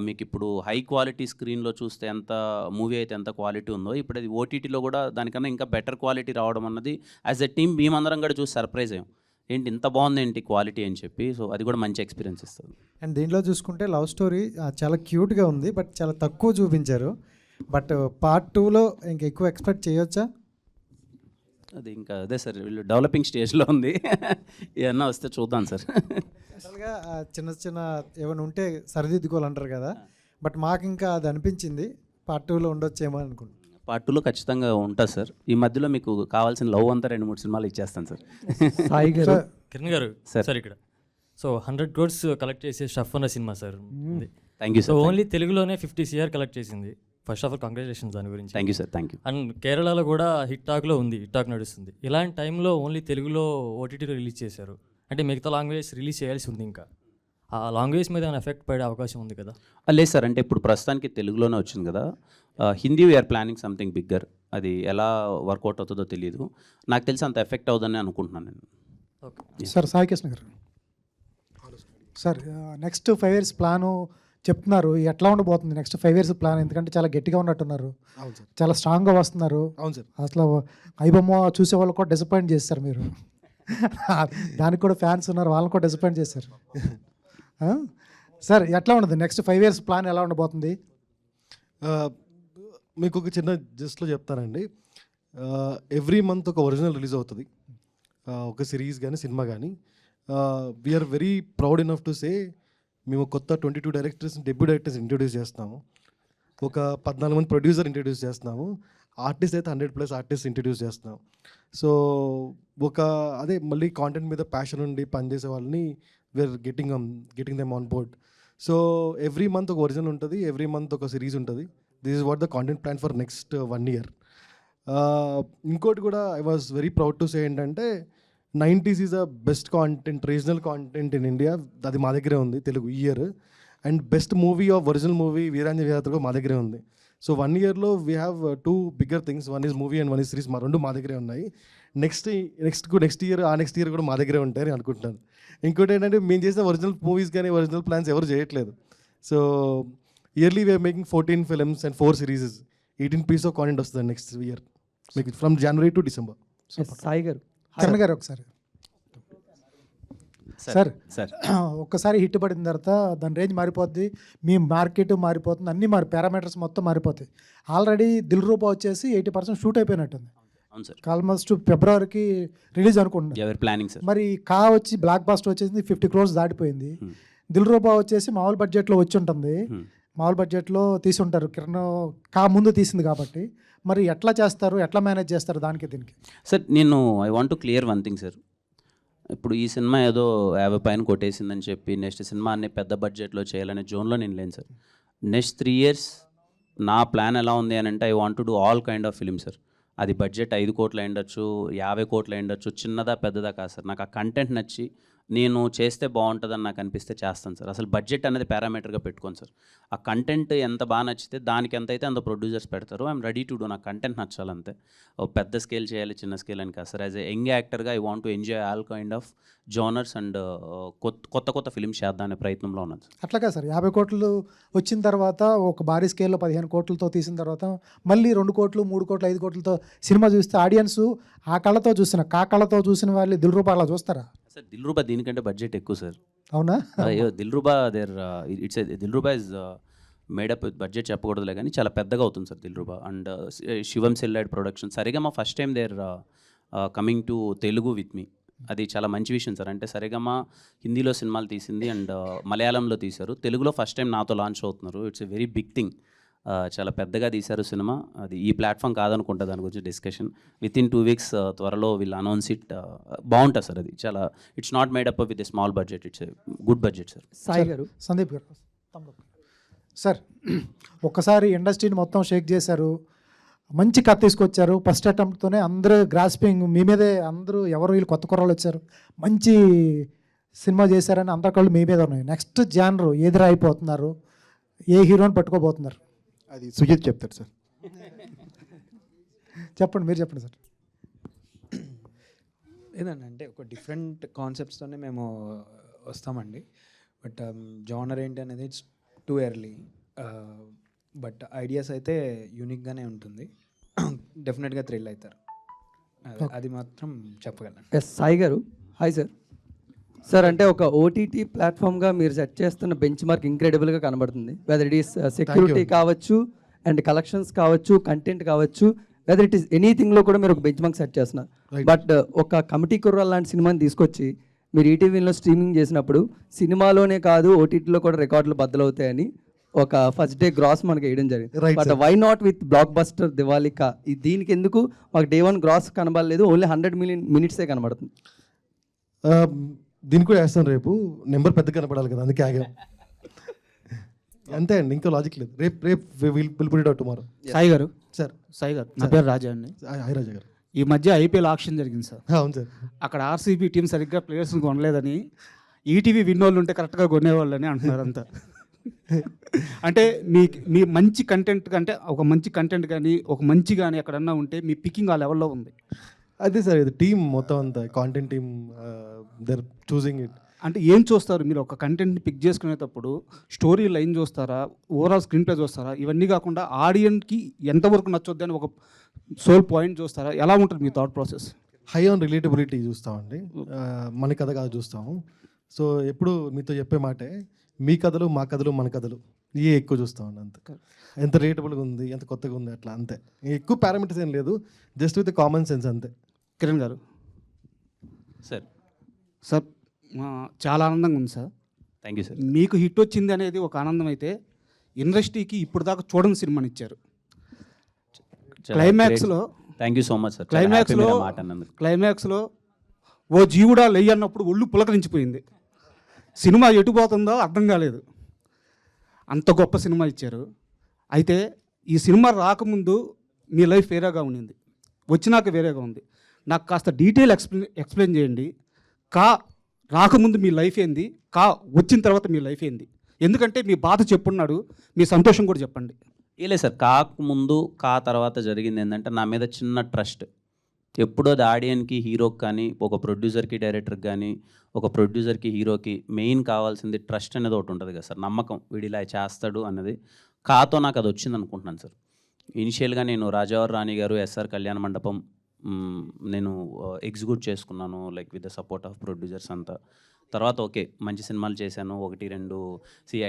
మీకు ఇప్పుడు హై క్వాలిటీ స్క్రీన్లో చూస్తే ఎంత మూవీ అయితే ఎంత క్వాలిటీ ఉందో, ఇప్పుడు అది ఓటీటీలో కూడా దానికన్నా ఇంకా బెటర్ క్వాలిటీ రావడం అన్నది యాజ్ ఎ టీమ్ మేమందరం కూడా చూసి సర్ప్రైజ్ అయ్యాం. ఏంటి ఇంత బాగుంది ఏంటి క్వాలిటీ అని చెప్పి. సో అది కూడా మంచి ఎక్స్పీరియన్స్ ఇస్తుంది. అండ్ దీంట్లో చూసుకుంటే లవ్ స్టోరీ చాలా క్యూట్గా ఉంది, బట్ చాలా తక్కువ చూపించారు. బట్ పార్ట్ 2లో ఇంకా ఎక్కువ ఎక్స్పెక్ట్ చేయొచ్చా? అది ఇంకా అదే సార్, వీళ్ళు డెవలపింగ్ స్టేజ్లో ఉంది. ఏమన్నా వస్తే చూద్దాం సార్. అసలుగా చిన్న చిన్న ఏమైనా ఉంటే సరిదిద్దుకోవాలంటారు కదా, బట్ మాకు ఇంకా అది అనిపించింది పార్ట్ 2లో ఉండొచ్చేమో అనుకుంటున్నాను. పార్ట్ 2లో ఖచ్చితంగా ఉంటుంది సార్. ఈ మధ్యలో మీకు కావాల్సిన లవ్ అంతా 2-3 సినిమాలు ఇచ్చేస్తాను సార్. సాయి గారు, కిరణ్ గారు సార్ ఇక్కడ సో 100 crores కలెక్ట్ చేసే షఫ్ అన్న cinema sir. Thank you sir. Only తెలుగులోనే 50 CR కలెక్ట్ చేసింది. ఫస్ట్ ఆఫ్ ఆల్ కంగ్రాచులేషన్స్ దాని గురించి. Thank you sir. Thank you. And కేరళలో కూడా హిట్ టాక్లో ఉంది, హిట్ టాక్ నడుస్తుంది. ఇలాంటి టైంలో ఓన్లీ తెలుగులో ఓటీటీలో రిలీజ్ చేశారు అంటే మిగతా లాంగ్వేజ్ రిలీజ్ చేయాల్సి ఉంది. ఇంకా ఆ లాంగ్వేజ్ మీద ఏమైనా ఎఫెక్ట్ పడే అవకాశం ఉంది కదా? లేదు సార్, అంటే ఇప్పుడు ప్రస్తుతానికి తెలుగులోనే వచ్చింది కదా. Hindi we're planning something bigger. అది ఎలా వర్కౌట్ అవుతుందో తెలియదు. నాకు తెలిసి అంత ఎఫెక్ట్ అవుతుందని అనుకుంటున్నాను నేను. సార్ సాయి కృష్ణ గారు, సార్ నెక్స్ట్ 5 years ప్లాను చెప్తున్నారు, ఎట్లా ఉండబోతుంది నెక్స్ట్ 5 years ప్లాన్? ఎందుకంటే చాలా గట్టిగా ఉన్నట్టున్నారు, చాలా స్ట్రాంగ్గా వస్తున్నారు. అవును సార్. అసలు ఐబొమ్మ చూసే వాళ్ళు కూడా డిసప్పాయింట్ చేస్తారు మీరు. దానికి కూడా ఫ్యాన్స్ ఉన్నారు, వాళ్ళని కూడా డిసప్పాయింట్ చేశారు. సార్ ఎట్లా ఉండదు నెక్స్ట్ 5 years ప్లాన్ ఎలా ఉండబోతుంది? మీకు ఒక చిన్న జస్ట్లో చెప్తానండి. ఎవ్రీ మంత్ ఒక ఒరిజినల్ రిలీజ్ అవుతుంది, ఒక సిరీస్ కానీ సినిమా కానీ. We're very proud enough to say మేము కొత్త 22 డైరెక్టర్స్, డెబ్యూ డైరెక్టర్స్ ఇంట్రొడ్యూస్ చేస్తున్నాము. ఒక 14 మంది ప్రొడ్యూసర్ ఇంట్రొడ్యూస్ చేస్తున్నాము. ఆర్టిస్ట్ అయితే 100+ ఆర్టిస్ట్ ఇంట్రొడ్యూస్ చేస్తున్నాం. సో ఒక అదే మళ్ళీ కాంటెంట్ మీద ప్యాషన్ ఉండి పనిచేసే వాళ్ళని we are getting them on board. So every month ఒక ఒరిజినల్ ఉంటుంది, ఎవ్రీ మంత్ ఒక సిరీస్ ఉంటుంది. This is what the content plan for next 1 year. ఇంకోటి కూడా I was very proud to say ఏంటంటే 90s is a best content, regional content in India. అది మా దగ్గరే ఉంది Telugu year. And best movie of original movie Veeranjali వీరయాత్ర కూడా మా దగ్గరే ఉంది. So 1 yearలో we have 2 bigger things. One is movie and one is series. మా 2 మా దగ్గరే ఉన్నాయి. నెక్స్ట్ ఇయర్ ఆ నెక్స్ట్ ఇయర్ కూడా మా దగ్గరే ఉంటాయని అనుకుంటున్నాను. ఇంకోటి ఏంటంటే మేము చేసిన ఒరిజినల్ మూవీస్ కానీ ఒరిజినల్ ప్లాన్స్ ఎవరు చేయట్లేదు. So yearly we're making 14 films and 4 series. 18 pieces of content వస్తుంది నెక్స్ట్ ఇయర్ మీకు from January to December. Sai గారు, కిరణ్ గారు ఒకసారి సార్ ఒక్కసారి హిట్ పడిన తర్వాత దాని రేంజ్ మారిపోద్ది, మీ మార్కెట్ మారిపోతుంది, అన్నీ పారామీటర్స్ మొత్తం మారిపోతాయి. ఆల్రెడీ దిల్ రూపా వచ్చేసి 80% షూట్ అయిపోయినట్టుంది. ఆల్మోస్ట్ ఫిబ్రవరికి రిలీజ్ అనుకుంటున్నాను. మరి కా వచ్చి బ్లాక్ బాస్టర్ వచ్చేసి 50 crores దాటిపోయింది. దిల్ రూపా వచ్చేసి మామూలు బడ్జెట్లో వచ్చి ఉంటుంది, మామూలు బడ్జెట్లో తీసి ఉంటారు. కిరణ్ కా ముందు తీసింది కాబట్టి మరి ఎట్లా చేస్తారు, ఎట్లా మేనేజ్ చేస్తారు దానికి దీనికి? Sir I want to clear one thing sir. ఇప్పుడు ఈ సినిమా ఏదో 50 పైన కొట్టేసిందని చెప్పి నెక్స్ట్ సినిమా అన్ని పెద్ద బడ్జెట్లో చేయాలనే జోన్లో నేను లేను సార్. నెక్స్ట్ 3 years నా ప్లాన్ ఎలా ఉంది అని అంటే I want to do all kind of film sir. అది బడ్జెట్ 5 కోట్లు అయ్యుండొచ్చు, 50 కోట్లు అయ్యుండొచ్చు, చిన్నదా పెద్దదా కాదు సార్. నాకు ఆ కంటెంట్ నచ్చి నేను చేస్తే బాగుంటుందని నాకు అనిపిస్తే చేస్తాను సార్. అసలు బడ్జెట్ అనేది పారామీటర్గా పెట్టుకోను సార్. ఆ కంటెంట్ ఎంత బాగా నచ్చితే దానికి ఎంత అయితే అంత ప్రొడ్యూసర్స్ పెడతారు. I'm ready to do. నాకు కంటెంట్ నచ్చాలంతే. పెద్ద స్కేల్ చేయాలి చిన్న స్కేల్ అని కాదు సార్. యాజ్ ఎ యంగ్ యాక్టర్గా I want to enjoy all kind of genres and కొత్త ఫిలిమ్స్ చేద్దాం అనే ప్రయత్నంలో ఉన్నాను సార్. అట్లా కాదు సార్, 50 కోట్లు వచ్చిన తర్వాత ఒక భారీ స్కేల్లో 15 కోట్లతో తీసిన తర్వాత మళ్ళీ 2 కోట్లు 3 కోట్లు 5 కోట్లతో సినిమా చూస్తే ఆడియన్స్ ఆ కళ్ళతో కళ్ళతో చూసిన వాళ్ళు దిల్ రూపా అలా చూస్తారా సార్? దిల్ రూబా దీనికంటే బడ్జెట్ ఎక్కువ సార్. అవునా? Dil Ruba Dil Ruba is made up budget చెప్పకూడదులే కానీ చాలా పెద్దగా అవుతుంది సార్ దిల్ రూబా. అండ్ శివం సెల్లాడ్ production. Saregama first time they're coming to Telugu with me. అది చాలా మంచి విషయం సార్. అంటే సరిగమ హిందీలో సినిమాలు తీసింది అండ్ మలయాళంలో తీశారు, తెలుగులో ఫస్ట్ టైం నాతో లాంచ్ అవుతున్నారు. It's a very big thing. చాలా పెద్దగా తీశారు సినిమా. అది ఈ ప్లాట్ఫామ్ కాదనుకుంటా దాని గురించి డిస్కషన్. విత్ ఇన్ 2 weeks త్వరలో వీళ్ళు అనౌన్స్ ఇట్. బాగుంటుంది సార్. అది చాలా it's not made up with a small budget, it's a good budget sir. Sai గారు, సందీప్ గారు సార్, ఒక్కసారి ఇండస్ట్రీని మొత్తం షేక్ చేశారు, మంచి కథ తీసుకొచ్చారు. ఫస్ట్ అటెంప్ట్తోనే అందరూ గ్రాస్పింగ్ మీ మీదే, అందరూ ఎవరు వీళ్ళు కొత్త కుర్రాళ్ళు వచ్చారు, మంచి సినిమా చేశారని అందరి కళ్ళు మీ మీద ఉన్నాయి. నెక్స్ట్ జానర్ ఏది రాయిపోతున్నారు, ఏ హీరోని పట్టుకోబోతున్నారు? అది సుజిత్ చెప్తారు సార్. చెప్పండి, మీరు చెప్పండి సార్. ఏదంటే ఒక డిఫరెంట్ కాన్సెప్ట్స్తోనే మేము వస్తామండి. బట్ జానర్ ఏంటి అనేది it's too early. But ideas అయితే యూనిక్గానే ఉంటుంది. డెఫినెట్గా థ్రిల్ అవుతారు, అది మాత్రం చెప్పగలను. ఎస్ సాయి గారు, హాయ్ సార్. సార్ అంటే ఒక ఓటీటీ ప్లాట్ఫామ్గా మీరు సెట్ చేస్తున్న బెంచ్ మార్క్ ఇంక్రెడిబుల్గా కనబడుతుంది. వెదర్ ఇట్ ఈస్ సెక్యూరిటీ కావచ్చు, అండ్ కలెక్షన్స్ కావచ్చు, కంటెంట్ కావచ్చు, వెదర్ ఇట్ ఈస్ ఎనీథింగ్లో కూడా మీరు ఒక బెంచ్ మార్క్ సెట్ చేస్తున్నారు. బట్ ఒక కమిటీ కుర్రాల్ లాంటి సినిమాని తీసుకొచ్చి మీరు ఈటీవీలో స్ట్రీమింగ్ చేసినప్పుడు సినిమాలోనే కాదు ఓటీటీలో కూడా రికార్డులు బద్దలవుతాయని ఒక ఫస్ట్ డే గ్రాస్ మనకి వేయడం జరిగింది. But why not with blockbuster దివాలికా? దీనికి ఎందుకు మాకు డే 1 గ్రాస్ కనబడలేదు, ఓన్లీ 100 మిలియన్ మినిట్సే కనబడుతుంది? దీనికి కూడా వేస్తాను రేపు, నెంబర్ పెద్ద కనపడాలి కదా, అందుకే ఆగాం. అంతే అండి, ఇంకా లాజిక్ లేదు. రేపు will put it out tomorrow. Sai గారు, సార్. సాయి గారు, నా పేరు రాజా అండి. హాయ్ రాజా గారు. ఈ మధ్య ఐపీఎల్ ఆక్షన్ జరిగింది సార్. అవును సార్. అక్కడ ఆర్సీబీ టీం సరిగ్గా ప్లేయర్స్ని కొనలేదని ఈటీవీ విన్నోళ్ళు ఉంటే కరెక్ట్గా కొనేవాళ్ళని అంటున్నారు అంతా. అంటే మీ మంచి కంటెంట్ కంటే ఒక మంచి కంటెంట్ కానీ ఒక మంచి కానీ ఎక్కడన్నా ఉంటే మీ పికింగ్ ఆ లెవెల్లో ఉంది. అదే సార్, ఇది టీం మొత్తం అంతా content team, they're choosing it. అంటే ఏం చూస్తారు మీరు ఒక కంటెంట్ని పిక్ చేసుకునేటప్పుడు? స్టోరీ లైన్ చూస్తారా, ఓవరాల్ స్క్రీన్ ప్లే చూస్తారా? ఇవన్నీ కాకుండా ఆడియన్స్కి ఎంతవరకు నచ్చొద్దు అని ఒక సోల్ పాయింట్ చూస్తారా? ఎలా ఉంటుంది మీ thought process? High on relatability చూస్తామండి, మన కథ కాదు చూస్తాము. సో ఎప్పుడు మీతో చెప్పే మాటే, మీ కథలు మా కథలు మన కథలు ఇవే ఎక్కువ చూస్తామండి. అంతే, ఎంత రిలేటబుల్గా ఉంది, ఎంత కొత్తగా ఉంది, అట్లా అంతే. ఎక్కువ పారామీటర్స్ ఏం లేదు, జస్ట్ విత్ కామన్ సెన్స్ అంతే. కిరణ్ గారు. సార్. సార్ చాలా ఆనందంగా ఉంది సార్. Thank you sir. మీకు హిట్ వచ్చింది అనేది ఒక ఆనందం అయితే, ఇండస్ట్రీకి ఇప్పుడు దాకా చూడని సినిమాని ఇచ్చారు. క్లైమాక్స్లో thank you so much sir. క్లైమాక్స్లో ఓ జీవుడా లెయ్యి అన్నప్పుడు ఒళ్ళు పులకరించిపోయింది. సినిమా ఎటు పోతుందో అర్థం కాలేదు, అంత గొప్ప సినిమా ఇచ్చారు. అయితే ఈ సినిమా రాకముందు మీ లైఫ్ వేరేగా ఉండింది, వచ్చినాక వేరేగా ఉంది. నాకు కాస్త డీటెయిల్ ఎక్స్ప్లెయిన్ చేయండి. రాకముందు మీ లైఫ్ ఏంది, వచ్చిన తర్వాత మీ లైఫ్ ఏంది? ఎందుకంటే మీ బాధ చెప్పున్నాడు, మీ సంతోషం కూడా చెప్పండి. లేదు సార్, ముందు తర్వాత జరిగింది ఏంటంటే నా మీద చిన్న ట్రస్ట్. ఎప్పుడో అది ఆడియన్కి, హీరోకి కానీ, ఒక ప్రొడ్యూసర్కి, డైరెక్టర్కి కానీ, ఒక ప్రొడ్యూసర్కి, హీరోకి మెయిన్ కావాల్సింది ట్రస్ట్ అనేది ఒకటి ఉంటుంది కదా సార్, నమ్మకం. వీడు ఇలా చేస్తాడు అన్నది. కాతో నాకు అది వచ్చింది అనుకుంటున్నాను సార్. ఇనిషియల్గా నేను రాజావారి రాణి గారు, ఎస్ఆర్ కళ్యాణ మండపం నేను ఎగ్జిక్యూట్ చేసుకున్నాను, like with the support of producers అంతా. తర్వాత ఓకే మంచి సినిమాలు చేశాను, 1-2.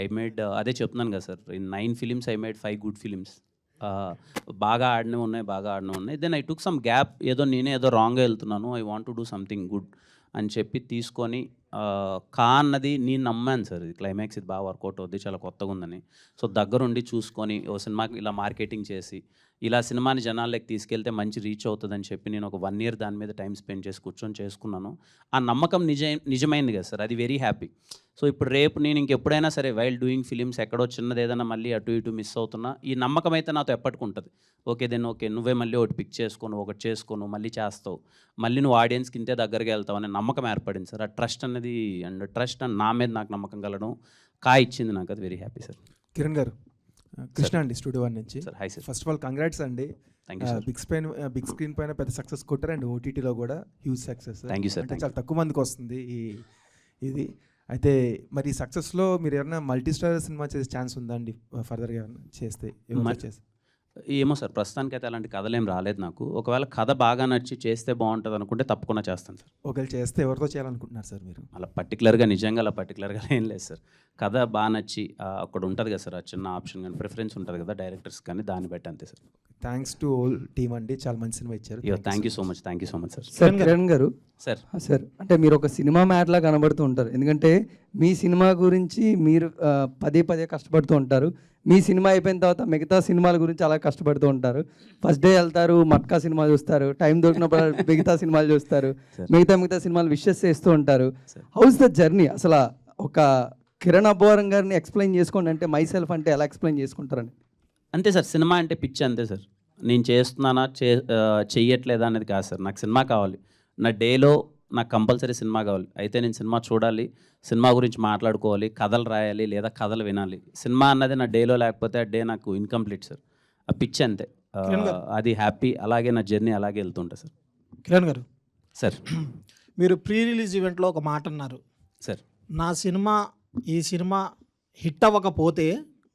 ఐ మేడ్, అదే చెప్తున్నాను కదా sir, in 9 films I made 5 good films. బాగా ఆడినవి ఉన్నాయి. Then I took some gap, నేనే ఏదో రాంగ్గా వెళ్తున్నాను, I want to do something good అని చెప్పి తీసుకొని అన్నది నేను నమ్మాను సార్. ఇది క్లైమాక్స్, ఇది బాగా వర్కౌట్ అవుద్ది, చాలా కొత్తగా ఉందని. సో దగ్గరుండి చూసుకొని ఓ సినిమాకి ఇలా మార్కెటింగ్ చేసి ఇలా సినిమాని జనాల్లోకి తీసుకెళ్తే మంచి రీచ్ అవుతుందని చెప్పి నేను ఒక 1 year దాని మీద టైం స్పెండ్ చేసి కూర్చొని చేసుకున్నాను. ఆ నమ్మకం నిజమైంది కదా సార్, అది వెరీ హ్యాపీ. సో ఇప్పుడు రేపు నేను ఇంకెప్పుడైనా సరే వైల్ డూయింగ్ ఫిలిమ్స్ ఎక్కడో చిన్నది ఏదైనా మళ్ళీ అటు ఇటు మిస్ అవుతున్నా, ఈ నమ్మకం అయితే నాతో ఎప్పటికుంటుంది. ఓకే నువ్వే మళ్ళీ ఒకటి పిక్ చేసుకోను, ఒకటి చేసుకోను, మళ్ళీ చేస్తావు, మళ్ళీ నువ్వు ఆడియన్స్కి ఇంతే దగ్గరగా వెళ్తావు అనే నమ్మకం ఏర్పడింది సార్. ఆ ట్రస్ట్ అనేది ట్రస్ట్ అండ్ నా మీద నాకు నమ్మకం కలగడం ఇచ్చింది నాకు, అది వెరీ హ్యాపీ సార్. కిరణ్ గారు, కృష్ణ అండి, స్టూడియో 1 నుంచి. Sir hi sir. First of all congrats అండి. Thank you sir. Big screen పైన పెద్ద సక్సెస్ కొట్టారు, అండ్ ఓటీటీలో కూడా huge success. Thank you sir. అంటే చాలా తక్కువ మందికి వస్తుంది ఇది. అయితే మరి ఈ సక్సెస్లో మీరు ఏమైనా మల్టీ స్టార్ సినిమా చేసే ఛాన్స్ ఉందా అండి ఫర్దర్గా ఏమైనా చేస్తే? ఏమో సార్, ప్రస్తుతానికైతే అలాంటి కథలు ఏం రాలేదు నాకు. ఒకవేళ కథ బాగా నచ్చి చేస్తే బాగుంటుంది అనుకుంటే తప్పకుండా చేస్తాను సార్. ఒకవేళ చేస్తే ఎవరితో చేయాలనుకుంటున్నారు సార్ మీరు? అలా పర్టికులర్గా ఏం లేదు సార్. కథ బాగా నచ్చి అక్కడ ఉంటుంది కదా సార్, ఆ చిన్న ఆప్షన్ కానీ ప్రిఫరెన్స్ ఉంటుంది కదా డైరెక్టర్స్ కానీ, దాన్ని బట్టి అంతే sir. Thanks to whole team అండి, చాలా మంచి సినిమా ఇచ్చారు. Thank you so much sir. Sir Kiran గారు, సార్ అంటే మీరు ఒక సినిమా మ్యాట్లా కనబడుతూ ఉంటారు, ఎందుకంటే మీ సినిమా గురించి మీరు పదే కష్టపడుతూ ఉంటారు. మీ సినిమా అయిపోయిన తర్వాత మిగతా సినిమాల గురించి అలా కష్టపడుతూ ఉంటారు. ఫస్ట్ డే వెళ్తారు, మట్కా సినిమా చూస్తారు, టైం దొరికినప్పుడు మిగతా సినిమాలు చూస్తారు, మిగతా సినిమాలు విషెస్ చేస్తూ ఉంటారు. House the journey? అసలు ఒక కిరణ్ అబ్బవరం గారిని ఎక్స్ప్లెయిన్ చేసుకోండి అంటే, మై సెల్ఫ్ అంటే ఎలా ఎక్స్ప్లెయిన్ చేసుకుంటారని? అంతే సార్, సినిమా అంటే పిచ్చి అంతే సార్. నేను చేస్తున్నానా చెయ్యట్లేదా అనేది కాదు సార్, నాకు సినిమా కావాలి. నా డేలో నాకు కంపల్సరీ సినిమా కావాలి. అయితే నేను సినిమా చూడాలి, సినిమా గురించి మాట్లాడుకోవాలి, కథలు రాయాలి లేదా కథలు వినాలి. సినిమా అన్నది నా డేలో లేకపోతే ఆ డే నాకు ఇన్కంప్లీట్ సార్. ఆ పిచ్ అంతే. అది హ్యాపీ. అలాగే నా జర్నీ అలాగే వెళ్తుంటా సార్. కిరణ్ గారు సార్ మీరు ప్రీ రిలీజ్ ఈవెంట్లో ఒక మాట అన్నారు సార్. నా సినిమా ఈ సినిమా హిట్ అవ్వకపోతే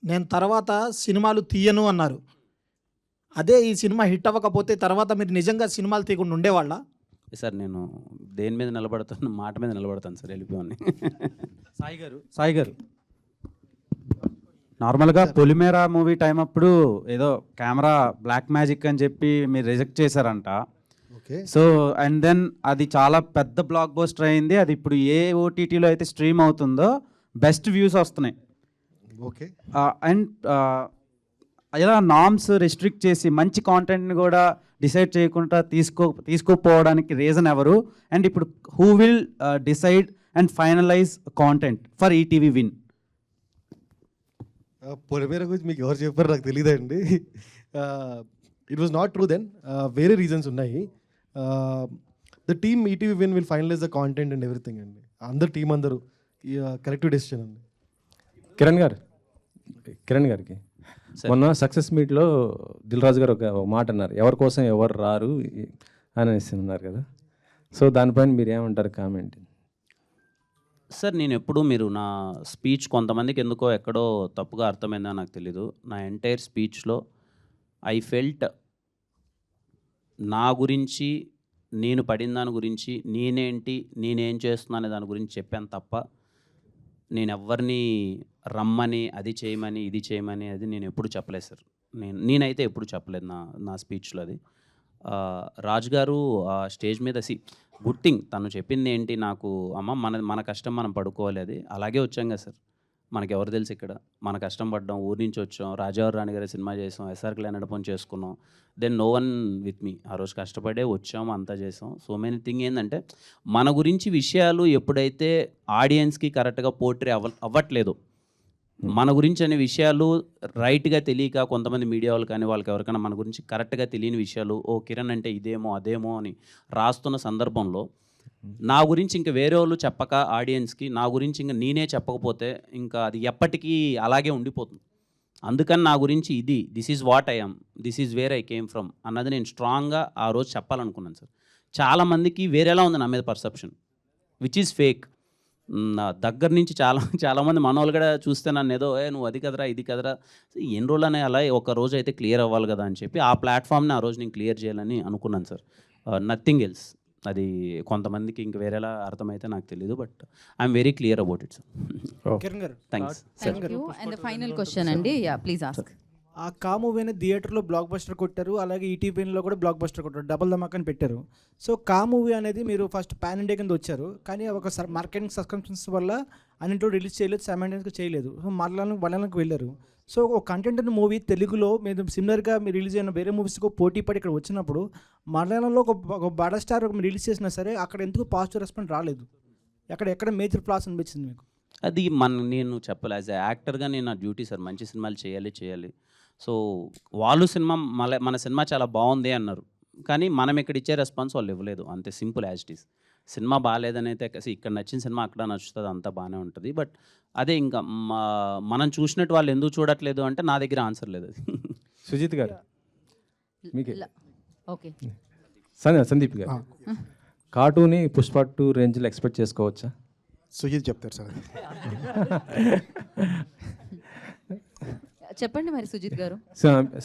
నేను తర్వాత సినిమాలు తీయను అన్నారు. అదే ఈ సినిమా హిట్ అవ్వకపోతే తర్వాత మీరు నిజంగా సినిమాలు తీయకుండా ఉండేవాళ్ళ? సార్ నేను దేని మీద నిలబడతాను, మాట మీద నిలబడతాను సార్. వెళ్ళిపోయాను. సాయి గారు నార్మల్గా పొలిమేరా మూవీ టైం అప్పుడు ఏదో కెమెరా బ్లాక్ మ్యాజిక్ అని చెప్పి మీరు రిజెక్ట్ చేశారంట. సో అండ్ దెన్ అది చాలా పెద్ద బ్లాక్ బస్టర్ అయింది. అది ఇప్పుడు ఏ ఓటీటీలో అయితే స్ట్రీమ్ అవుతుందో బెస్ట్ వ్యూస్ వస్తున్నాయి. ఓకే. అండ్ ఇలా నామ్స్ రెస్ట్రిక్ట్ చేసి మంచి కాంటెంట్ని కూడా డిసైడ్ చేయకుండా తీసుకోపోవడానికి రీజన్ ఎవరు? అండ్ ఇప్పుడు who will decide and finalize content for ETV Win? Polimera గురించి మీకు ఎవరు చెప్పారు నాకు తెలియదండి. It was not true then. వేరే రీజన్స్ ఉన్నాయి. The team ETV Win will finalize the content and everything అండి. అందరు టీం అందరూ కరెక్టివ్ డెసిషన్ అండి. కిరణ్ గారికి మొన్న సక్సెస్ మీట్లో దిల్ రాజు గారు ఒక మాట అన్నారు, ఎవరి కోసం ఎవరు రారు అనేసి అన్నారు కదా. సో దానిపైన మీరు ఏమంటారు కామెంట్? సార్ నేను ఎప్పుడు మీరు నా స్పీచ్ కొంతమందికి ఎందుకో ఎక్కడో తప్పుగా అర్థమైందో నాకు తెలీదు. నా ఎంటైర్ స్పీచ్లో ఐ ఫెల్ట్ నా గురించి, నేను పడిన దాని గురించి, నేనేంటి, నేనేం చేస్తున్నాను దాని గురించి చెప్పాను తప్ప నేను ఎవరిని రమ్మని అది చేయమని ఇది చేయమని అది నేను ఎప్పుడు చెప్పలేదు సార్. నేనైతే ఎప్పుడు చెప్పలేదు నా స్పీచ్లో అది. రాజు గారు స్టేజ్ మీద గుడ్ థింగ్ తను చెప్పింది ఏంటి, నాకు అమ్మ మన కష్టం మనం పడుకోవాలి, అది అలాగే వచ్చాం కదా సార్. మనకి ఎవరు తెలుసు ఇక్కడ, మన కష్టం పడ్డాం, ఊరి నుంచి వచ్చాం, రాజావారి రాణి గారి సినిమా చేసాం, ఎస్ఆర్కి నడపం చేసుకున్నాం, then no one with me. ఆ రోజు కష్టపడే వచ్చాము, అంతా చేసాం. సో మెనీ థింగ్ ఏంటంటే మన గురించి విషయాలు ఎప్పుడైతే ఆడియన్స్కి కరెక్ట్గా పోర్ట్రే అవ్వట్లేదు, మన గురించి అనే విషయాలు రైట్గా తెలియక కొంతమంది మీడియా వాళ్ళు కానీ వాళ్ళకి ఎవరికైనా మన గురించి కరెక్ట్గా తెలియని విషయాలు, ఓ కిరణ్ అంటే ఇదేమో అదేమో అని రాస్తున్న సందర్భంలో నా గురించి ఇంకా వేరే వాళ్ళు చెప్పక ఆడియన్స్కి, నా గురించి ఇంకా నేనే చెప్పకపోతే ఇంకా అది ఎప్పటికీ అలాగే ఉండిపోతుంది. అందుకని నా గురించి ఇది, this is what I am, this is where I came from అన్నది నేను స్ట్రాంగ్గా ఆ రోజు చెప్పాలనుకున్నాను సార్. చాలామందికి వేరేలా ఉంది నా మీద పర్సెప్షన్, విచ్ ఈజ్ ఫేక్. నా దగ్గర నుంచి చాలామంది మనోళ్ళు కూడా చూస్తే నన్ను ఏదో నువ్వు అది కదరా ఇది కదరా, ఎన్ని రోజులు అనే అలా ఒక రోజు అయితే క్లియర్ అవ్వాలి కదా అని చెప్పి ఆ ప్లాట్ఫామ్ని ఆ రోజు నేను క్లియర్ చేయాలని అనుకున్నాను సార్. Nothing else. అది కొంతమందికి ఇంక వేరేలా అర్థమైతే నాకు తెలియదు, but I'm very clear about it sir. Thanks. And the final question అండి, యా ప్లీజ్ ఆస్క్. ఆ కా మూవీని థియేటర్లో బ్లాక్ బస్టర్ కొట్టారు, అలాగే ఈటీవీలో కూడా బ్లాక్ బస్టర్ కొట్టారు, డబల్ ధమాకాని పెట్టారు. సో కా మూవీ అనేది మీరు ఫస్ట్ పాన్ ఇండియా కింద వచ్చారు, కానీ ఒక మార్కెటింగ్ సబ్స్క్రిప్షన్స్ వల్ల అన్నింటిలో రిలీజ్ చేయలేదు, సైమల్టేనియస్గా చేయలేదు. సో మలయాళంకి వెళ్ళారు. సో ఒక కంటెంట్ మూవీ తెలుగులో మీరు సిమిలర్గా మీరు రిలీజ్ అయిన వేరే మూవీస్కి పోటీ పడి ఇక్కడ వచ్చినప్పుడు మలయాళంలో ఒక బడా స్టార్ మీరు రిలీజ్ చేసినా సరే అక్కడ ఎందుకు పాజిటివ్ రెస్పాన్స్ రాలేదు? ఎక్కడ మేజర్ ఫ్లాస్ అనిపించింది మీకు? అది నేను చెప్పాలి, యాజ్ ఎ యాక్టర్గా నేను నా డ్యూటీ సార్, మంచి సినిమాలు చేయాలి. సో వాళ్ళు మన సినిమా చాలా బాగుంది అన్నారు, కానీ మనం ఇక్కడ ఇచ్చే రెస్పాన్స్ వాళ్ళు ఇవ్వలేదు, అంతే simple as it is. Cinema బాగాలేదని అయితే ఇక్కడ నచ్చిన సినిమా అక్కడ నచ్చుతుంది, అంతా బాగానే ఉంటుంది. బట్ అదే ఇంకా మనం చూసినట్టు వాళ్ళు ఎందుకు చూడట్లేదు అంటే నా దగ్గర ఆన్సర్ లేదు. అది సుజిత్ గారు మీకే. ఓకే సందీప్ గారు, కార్టూన్ని పుష్ప 2 రేంజ్లో ఎక్స్పెక్ట్ చేసుకోవచ్చా? సుజిత్ చెప్తారు సార్. చెప్పండి మరి సుజిత్ గారు.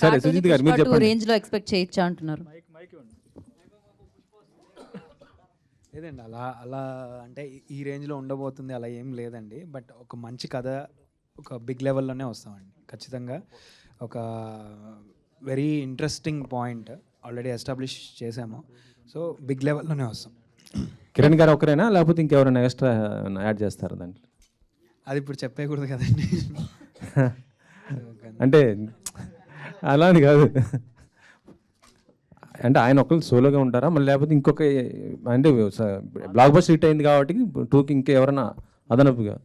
సరే సుజిత్ గారు మీరు చెప్పండి. రేంజ్లో ఎక్స్పెక్ట్ చేయొచ్చా అంటున్నారు. లేదండి, అలా అంటే ఈ రేంజ్లో ఉండబోతుంది అలా ఏం లేదండి. బట్ ఒక మంచి కథ ఒక బిగ్ లెవెల్లోనే వస్తామండి ఖచ్చితంగా. ఒక very interesting point already establish చేసాము, సో బిగ్ లెవెల్లోనే వస్తాం. కిరణ్ గారు ఒకరేనా లేకపోతే ఇంకెవరైనా ఎక్స్ట్రా యాడ్ చేస్తారా దాంట్లో? అది ఇప్పుడు చెప్పేయకూడదు కదండి. అంటే అలా అని కాదు, అంటే ఆయన ఒకళ్ళు సోలోగా ఉంటారా మళ్ళీ లేకపోతే ఇంకొక, అంటే బ్లాక్ బస్టర్ హిట్ అయింది కాబట్టి 2కి ఇంకెవరైనా అదనపుగా?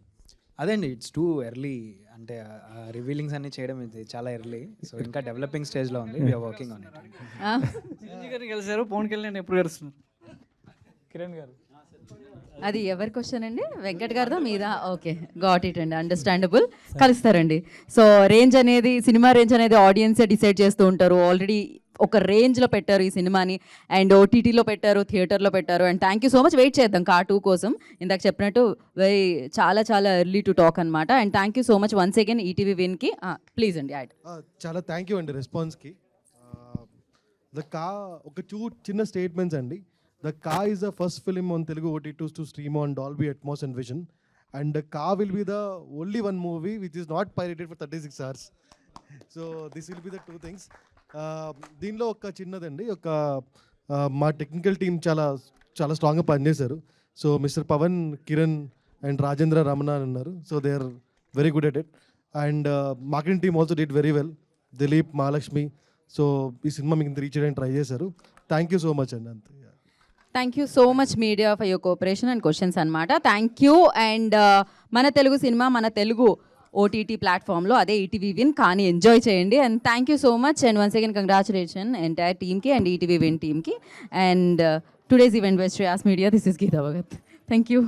అదేండి, ఇట్స్ టూ ఎర్లీ, అంటే రివీలింగ్స్ అన్ని చేయడం ఇది చాలా ఎర్లీ, సో ఇంకా డెవలపింగ్ స్టేజ్లో ఉంది. We're working on it. కలిసారు, పవన్ కళ్యాణ్ ఎప్పుడు కలుస్తున్నారు? కిరణ్ గారు అది ఎవరి క్వశ్చన్ అండి? వెంకట్ గారిదా మీదా? ఓకే, గాట్ ఇట్ అండి, అండర్స్టాండబుల్. కలుస్తారండి. సో రేంజ్ అనేది, సినిమా రేంజ్ అనేది ఆడియన్సే డిసైడ్ చేస్తూ ఉంటారు. ఆల్రెడీ ఒక రేంజ్లో పెట్టారు ఈ సినిమాని, అండ్ ఓటీటీలో పెట్టారు, థియేటర్లో పెట్టారు. And thank you so much. Wait చేద్దాం కా 2 కోసం. ఇందాక చెప్పినట్టు వెరీ చాలా చాలా ఎర్లీ టు టాక్ అనమాట. And thank you so much once again ETV విన్కి. ప్లీజ్ అండి యాడ్. చాలా థ్యాంక్ యూ అండి రెస్పాన్స్కి. ద కా ఒక 2 చిన్న స్టేట్మెంట్స్ అండి. ద కా is the first film on Telugu OTTs to stream on Dolby Atmos and Vision. And the కా will be the only one movie which is not pirated for 36 hours. So this will be the 2 things. దీనిలో ఒక చిన్నదండి, ఒక మా technical team చాలా చాలా స్ట్రాంగ్గా పనిచేశారు. So mister Pawan, Kiran and Rajendra Ramana అని ఉన్నారు. So they are very good at it. And marketing team also did very well. Dilip, Mahalakshmi. So ఈ సినిమా మీకు ఇంత రీచ్ చేయడానికి ట్రై చేశారు. థ్యాంక్ యూ సో మచ్ అండి. అంతే. Thank you so much media for your cooperation and questions అనమాట. Thank you. And మన తెలుగు సినిమా మన తెలుగు ఓటీటీ ప్లాట్ఫామ్లో, అదే ఈటీవీ విన్, కానీ ఎంజాయ్ చేయండి. And thank you so much. And once again congratulation entire టీమ్కి అండ్ ఈటీవీ విన్ టీమ్కి. And today's event by Shreyas media. This is Geeta Bhagat. Thank you.